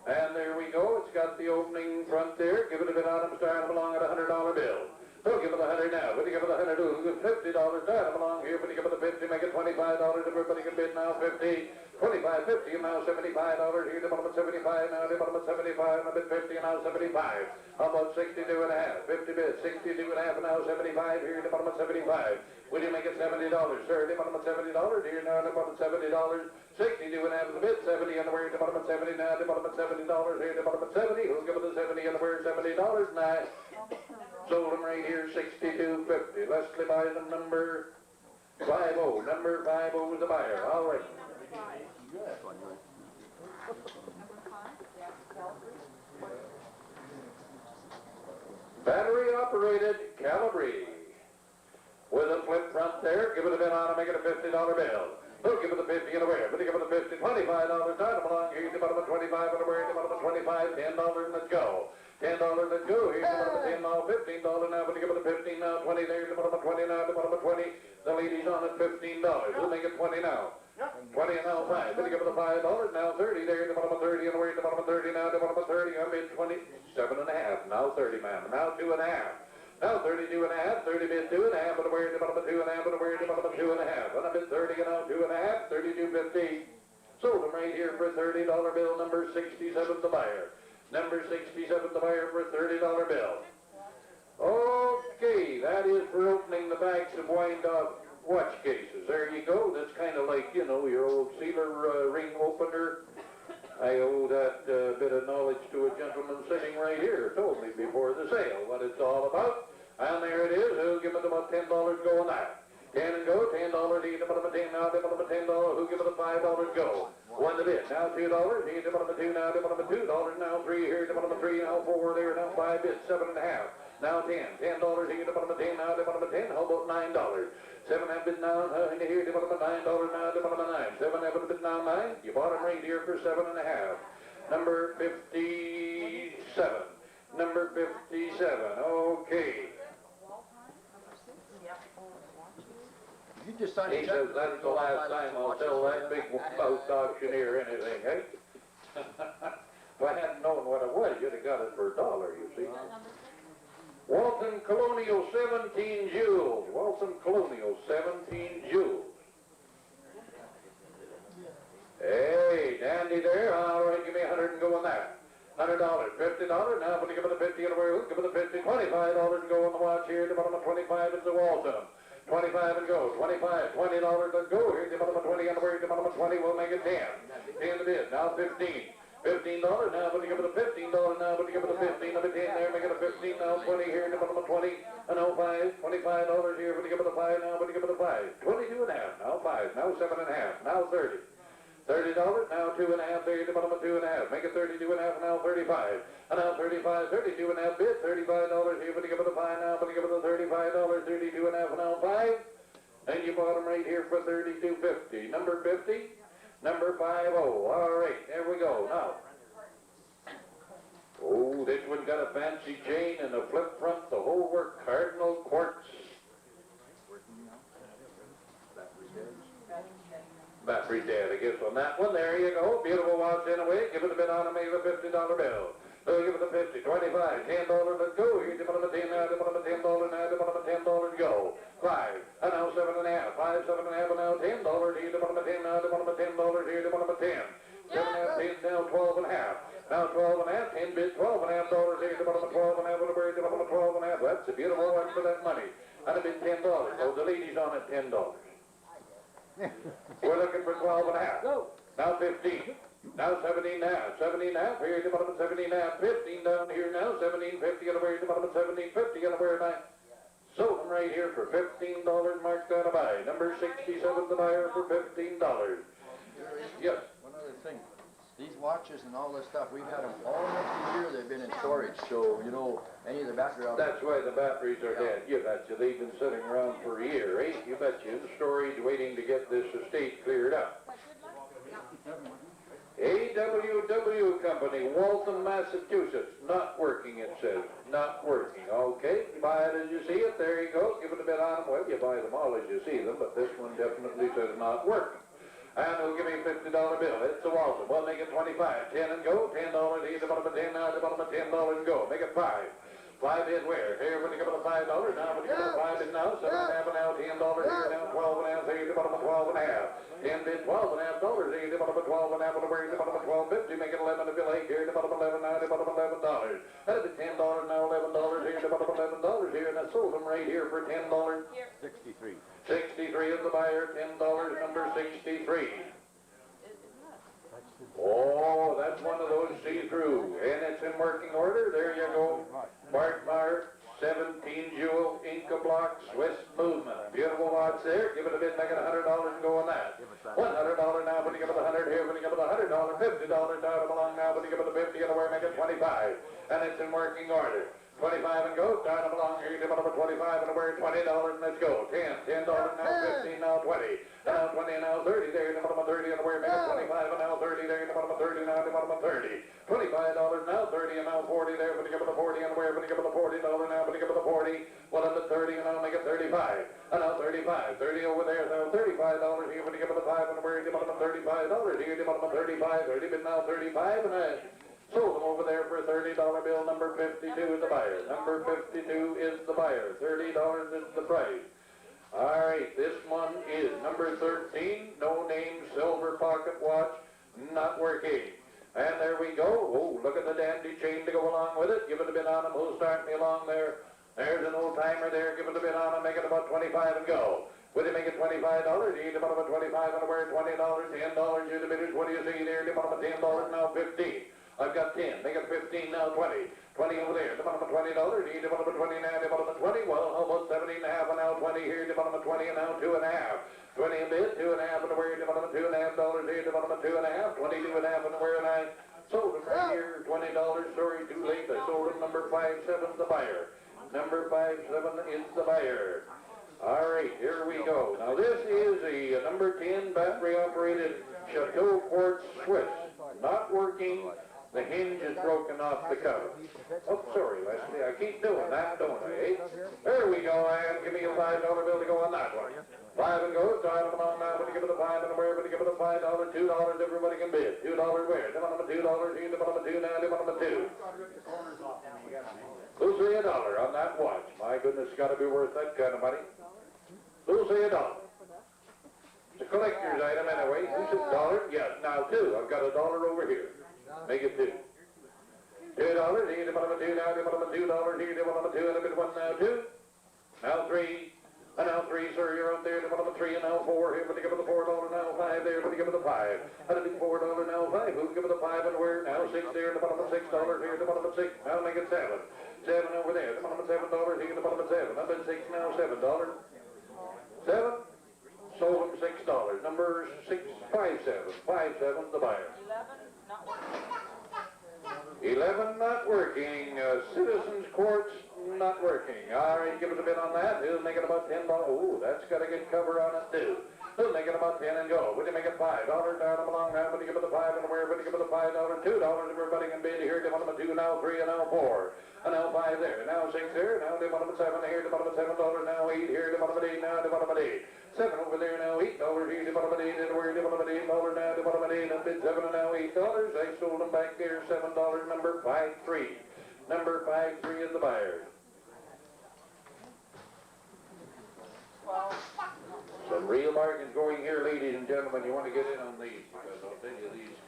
S6: And there we go. It's got the opening front there. Give it a bit on them, starting along at a $100 bill. So give it a 100 now. What do you give it a 100? $50 down along here. What do you give it a 50? Make it $25. Everybody can bid now. 50. 25, 50, and now $75 here. Development 75 now. Development 75. And a bid 50 and now 75. How about 62 and a half? 50 bids. 62 and a half and now 75 here. Development 75. Will you make it $70, sir? Development $70 here now. Development $70. 62 and a half is the bid. 70 and where? Development 70 now. Development $70 here. Development 70. Who'll give it the 70 and where? $70 now. Sold them right here, $62.50. Leslie buys them number 50. Number 50 is the buyer. All right. Battery operated Calibri. With a flip front there, give it a bid on and make it a $50 bill. We'll give it the 50 and a wear. But you give it the 50, $25 down along here, development 25 and a wear, development 25, $10, let's go. $10, let's go. Here's development 10 now, $15 now, but you give it the 15 now, 20 there, development 20 now, development 20. The lady's on at $15. We'll make it 20 now. 20 and now 5. But you give it the $5 now, 30 there, development 30 and a wear, development 30 now, development 30. I'm in 27 and a half. Now 30, ma'am. Now 2 and a half. Now 32 and a half, 30 bid 2 and a half, but where development 2 and a half, but where development 2 and a half. And I bid 30 and now 2 and a half, 32.50. Sold them right here for a $30 bill, number 67 the buyer. Number 67 the buyer for a $30 bill. Okay, that is for opening the backs of wind-up watch cases. There you go. That's kind of like, you know, your old sealer ring opener. I owe that bit of knowledge to a gentleman sitting right here, told me before the sale what it's all about. And there it is. Who'll give it about $10 go on that? 10 and go, $10, he development 10 now, development $10, who'll give it a $5 go? One to bid, now $2, he development 2 now, development $2, now 3 here, development 3, now 4 there, now 5 bids, 7 and a half. Now 10, $10, he development 10 now, development 10, how about $9? 7 have bid now, here, development $9 now, development 9. 7 have bid now, 9. You bought them right here for 7 and a half. Number 57. Number 57, okay.
S5: You just signed
S6: He says that's the last time I'll tell that big mouth auctioneer anything, eh? If I hadn't known what it was, you'd have got it for $1, you see. Walton Colonial 17 joules. Walton Colonial 17 joules. Hey, dandy there. All right, give me 100 and go on that. $100, $50. Now, when you give it a 50 and a wheel, give it a 50, $25 and go on the watch here. Development 25 is the Walton. 25 and go. 25, $20 and go here. Development 20 and a wheel. Development 20 will make it 10. 10 the bid. Now 15. $15 now, but you give it a $15 now, but you give it a 15 of it 10 there, make it a 15 now, 20 here, development 20, and now 5, $25 here, but you give it a 5 now, but you give it a 5, 22 and a half, now 5, now 7 and a half, now 30. $30, now 2 and a half there, development 2 and a half, make it 32 and a half, now 35, and now 35, 32 and a half bid, $35 here, but you give it a 5 now, but you give it a $35, 32 and a half, now 5, and you bought them right here for $32.50. Number 50. Number 50. All right, there we go. Now, oh, this one's got a fancy chain and a flip front, the whole work, Cardinal quartz. Battery dead, I guess, on that one. There you go. Beautiful watch anyway. Give it a bit on a maybe a $50 bill. So give it a 50, 25, $10, let's go. Here's the bottom of 10, now the bottom of $10, now the bottom of $10, go. 5, and now 7.5, 5, 7.5, and now $10. Here's the bottom of 10, now the bottom of $10, here's the bottom of 10. 7.5, 10, now 12.5. Now 12.5, 10 bit, $12.5, here's the bottom of 12.5, and where's the bottom of 12.5. That's a beautiful one for that money. That'd have been $10. So the ladies on it, $10. We're looking for 12.5.
S5: Go.
S6: Now 15. Now 17 now. 17 now. Here's the bottom of 17 now. 15 down here now. 17.50 and where's the bottom of 17.50 and where am I? Sold them right here for $15 marked down a buy. Number 67 the buyer for $15. Yes.
S5: One other thing. These watches and all this stuff, we've had them almost a year they've been in storage, so, you know, any of the battery out
S6: That's why the batteries are dead. You betcha. They've been sitting around for a year, eh? You betcha. In storage waiting to get this estate cleared up. AWW Company, Waltham, Massachusetts. Not working, it says. Not working. Okay, buy it as you see it. There you go. Give it a bit on them. Well, you buy them all as you see them, but this one definitely says not working. And it'll give me a $50 bill. It's a Waltham. Well, make it 25. 10 and go. $10. Here's the bottom of 10 now. The bottom of $10 and go. Make it 5. 5 in where? Here, when you give it a $5. Now, when you give it a 5 in now. 7.5 and now. $10 here now. 12.5. Here's the bottom of 12.5. 10 bid $12.5. Here's the bottom of 12.5. And where's the bottom of 12.50? Make it 11 if you like. Here, the bottom of 11 now. The bottom of $11. That'd be $10 now. $11 here. The bottom of $11 here. And I sold them right here for $10.
S3: 63.
S6: 63 is the buyer. $10. Number 63. Oh, that's one of those see-through, and it's in working order. There you go. Bartmar 17 jewel Inca block Swiss movement. Beautiful watch there. Give it a bid, make it $100 and go on that. $100 now, when you give it 100 here, when you give it $100, $50 down along now, when you give it a 50 and away, make it 25, and it's in working order. 25 and go, down along here, give it up at 25 and we're $20 and let's go. $10 now, 15 now, 20. Now 20 and now 30 there, the bottom of 30 and we're making 25 and now 30 there, the bottom of 30 now, the bottom of 30. $25 now, 30 and now 40 there, when you give it a 40 and we're going to give it a $40 now, when you give it a 40, well up at 30 and now make it 35. And now 35, 30 over there, now $35 here, when you give it a 5 and we're going to give it a $35 here, the bottom of 35, 30 but now 35 and sold them over there for a $30 bill. Number 52 is the buyer. Number 52 is the buyer. $30 is the price. All right, this one is number 13. No name, silver pocket watch, not working. And there we go. Oh, look at the dandy chain to go along with it. Give it a bit on him. Who'll start me along there? There's an old timer there. Give it a bit on him. Make it about 25 and go. Will you make it $25? You need about 25 and we're $20, $10. You're the bidders. What do you see there? The bottom of $10 now 15. I've got 10. Make it 15 now 20. 20 over there. The bottom of $20. You need the bottom of 20 now. The bottom of 20. Well, almost 17 and a half and now 20 here. The bottom of 20 and now 2 and a half. 20 a bit. 2 and a half and where? The bottom of $2.5 here. The bottom of 2 and a half. 22 and a half and where? And I sold them right here. $20. Sorry, too late. I sold them. Number 57 the buyer. Number 57 is the buyer. All right, here we go. Now this is a number 10 battery operated Chateau Quartz Swiss. Not working. The hinge is broken off the cover. Oh, sorry, Leslie. I keep doing that, don't I, eh? There we go, and give me a $5 bill to go on that one. 5 and go. Start them on now. When you give it a 5 and where? When you give it a $5, $2, everybody can bid. $2 where? The bottom of $2 here, the bottom of 2 now, the bottom of 2. Who'll say $1 on that watch? My goodness, it's got to be worth that kind of money. Who'll say $1? It's a collector's item anyway. Who said $1? Yes, now 2. I've got $1 over here. Make it 2. $2 here, the bottom of 2 now, the bottom of $2 here, the bottom of 2, and a bit 1 now 2. Now 3. And now 3, sir, you're out there, the bottom of 3, and now 4 here, but you give it the $4 now 5 there, but you give it the 5. And a bit $4 now 5. Who'll give it the 5 and where? Now 6 there, the bottom of $6 here, the bottom of 6. Now make it 7. 7 over there, the bottom of $7 here, the bottom of 7. Up at 6 now, $7. 7. Sold them $6. Number 6, 57. 57, the buyer. 11 not working. Citizens Quartz not working. All right, give it a bit on that. He'll make it about $10. Oh, that's got a good cover on it too. He'll make it about 10 and go. Would you make it $5? Down them along now. Would you give it the 5 and where? Would you give it the $5? $2. Everybody can bid here. The bottom of 2, now 3, and now 4. And now 5 there, now 6 there, now the bottom of 7 here, the bottom of $7, now 8 here, the bottom of 8, now the bottom of 8. 7 over there, now $8 here, the bottom of 8, and where the bottom of $8, now the bottom of 8, and bid 7, and now $8. I sold them back there, $7, number 5-3. Number 5-3 is the buyer. Some real bargains going here, ladies and gentlemen. You want to get in on these, because I'll tell you these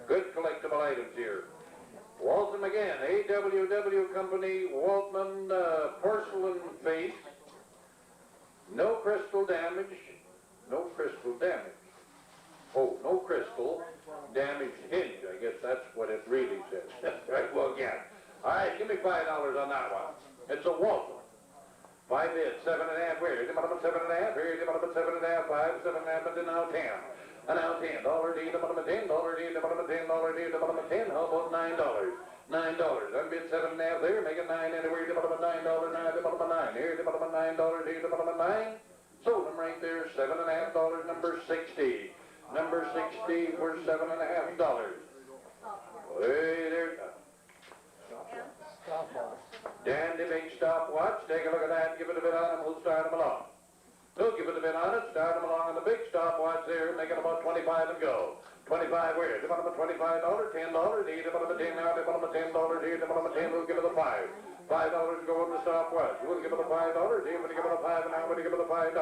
S6: good collectible items here. Waltham again, AWW Company, Waltman porcelain face. No crystal damage. No crystal damage. Oh, no crystal damaged hinge. I guess that's what it really says. Right, well, yeah. All right, give me $5 on that one. It's a Waltham. 5 bids, 7.5 where? Here's the bottom of 7.5, here's the bottom of 7.5, 5, 7.5, and then now 10. And now $10, D, the bottom of $10, D, the bottom of $10, D, the bottom of 10, how about $9? $9. I bid 7.5 there, make it 9 anywhere, the bottom of $9, now the bottom of 9. Here's the bottom of $9, D, the bottom of 9. Sold them right there, $7.5, number 60. Number 60 for $7.5. Hey there. Dandy big stopwatch. Take a look at that. Give it a bit on and we'll start them along. We'll give it a bit on it. Start them along on the big stopwatch there. Make it about 25 and go. 25 where? The bottom of $25, $10. The bottom of 10 now. The bottom of $10. Here. The bottom of 10. We'll give it a 5. $5 go on the stopwatch. We'll give it a $5. Here. We'll give it a 5 and now we'll give it a $5.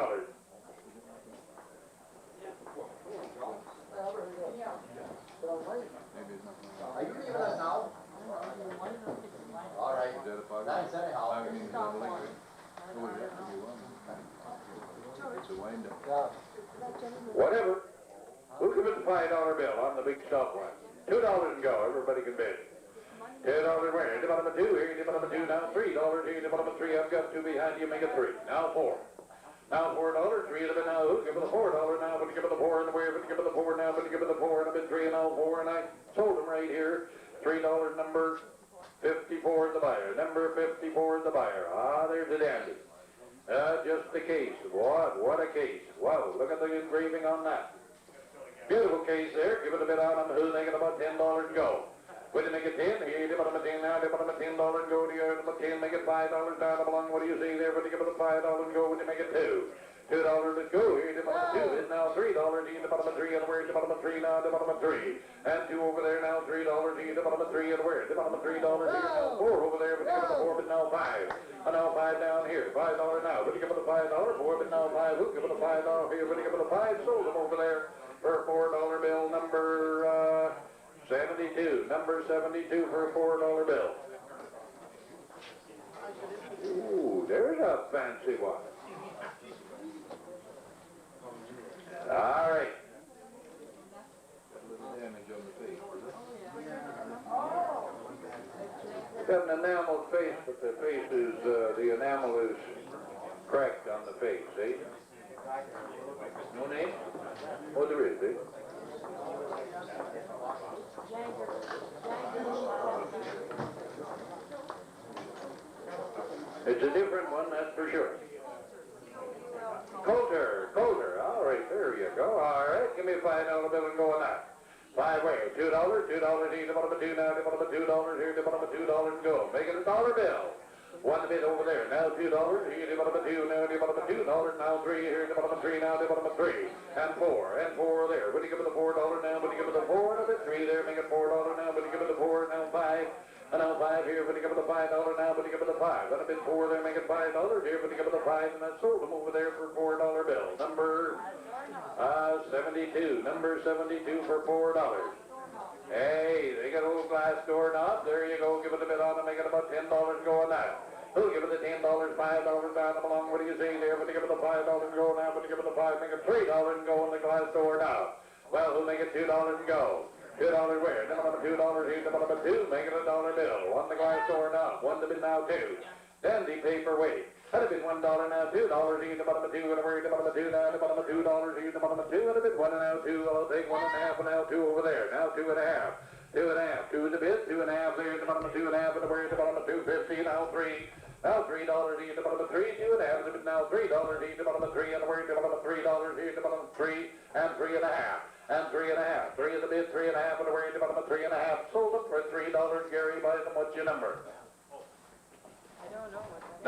S5: Are you leaving us now? All right. Thanks anyhow.
S6: Whatever. We'll give it the $5 bill on the big stopwatch. $2 and go. Everybody can bid. $10 where? The bottom of 2 here. The bottom of 2 now. $3 here. The bottom of 3. I've got 2 behind you. Make it 3. Now 4. Now $4. 3 of it now. Give it a $4 now. But give it a 4 and the where? But give it a 4 now. But give it a 4 and a bit 3 and now 4 and I sold them right here. $3 number 54 is the buyer. Number 54 is the buyer. Ah, there's the dandy. Just a case. What a case. Wow, look at the engraving on that. Beautiful case there. Give it a bit on them. Who's making about $10 and go. Will you make it 10? Here, the bottom of 10 now. The bottom of $10 and go to your 10. Make it $5 down along. What do you say there? Will you give it a $5 and go? Will you make it 2? $2 let's go. Here, the bottom of 2 is now $3. Here, the bottom of 3 and where? The bottom of 3 now. The bottom of 3. And 2 over there now. $3. Here, the bottom of 3 and where? The bottom of $3. Here, now 4 over there. But give it a 4, but now 5. And now 5 down here. $5 now. Will you give it a $5? 4, but now 5. We'll give it a $5 here. Will you give it a 5? Sold them over there for a $4 bill. Number 72. Number 72 for a $4 bill. Ooh, there's a fancy one. All right. It's got an enamel face, but the face is, the enamel is cracked on the face, see? No name? Oh, there is, see? It's a different one, that's for sure. Coulter. All right, there you go. All right, give me a $5 bill and go on that. 5 where? $2. $2 here, the bottom of 2 now, the bottom of $2 here, the bottom of $2 and go. Make it a $1 bill. 1 bit over there. Now $2 here, the bottom of 2 now, the bottom of $2. Now 3 here, the bottom of 3 now, the bottom of 3. And 4. And 4 there. Would you give it a $4 now? Would you give it a 4 and a bit 3 there? Make it $4 now. Would you give it a 4? Now 5. And now 5 here, but you give it a $5 now, but you give it a 5. And a bit 4 there, make it $5 here, but you give it a 5, and I sold them over there for a $4 bill. Number 72. Number 72 for $4. Hey, they got a little glass door knob. There you go. Give it a bit on and make it about $10 go on that. Who'll give it the $10, $5 down them along? What do you say there? But you give it a $5 go now, but you give it a 5, make it $3 and go on the glass door now. Well, who'll make it $2 and go? $2 where? The bottom of $2 here, the bottom of 2, make it a $1 bill. On the glass door now, 1 to bid now 2. Dandy paperweight. That'd have been $1 now, $2 here, the bottom of 2, and where the bottom of 2 now, the bottom of $2 here, the bottom of 2, and a bit 1 and now 2. I'll take 1 1/2 and now 2 over there. Now 2 1/2. 2 1/2. 2 is a bit, 2 1/2 there, the bottom of 2 1/2, and where the bottom of 2.50, now 3. Now $3 here, the bottom of 3, 2 1/2, but now $3 here, the bottom of 3, and where the bottom of $3 here, the bottom of 3, and 3 1/2. And 3 1/2. 3 is a bid, 3 1/2, and where the bottom of 3 1/2. Sold it for $3, Gary. buy them, what's your number?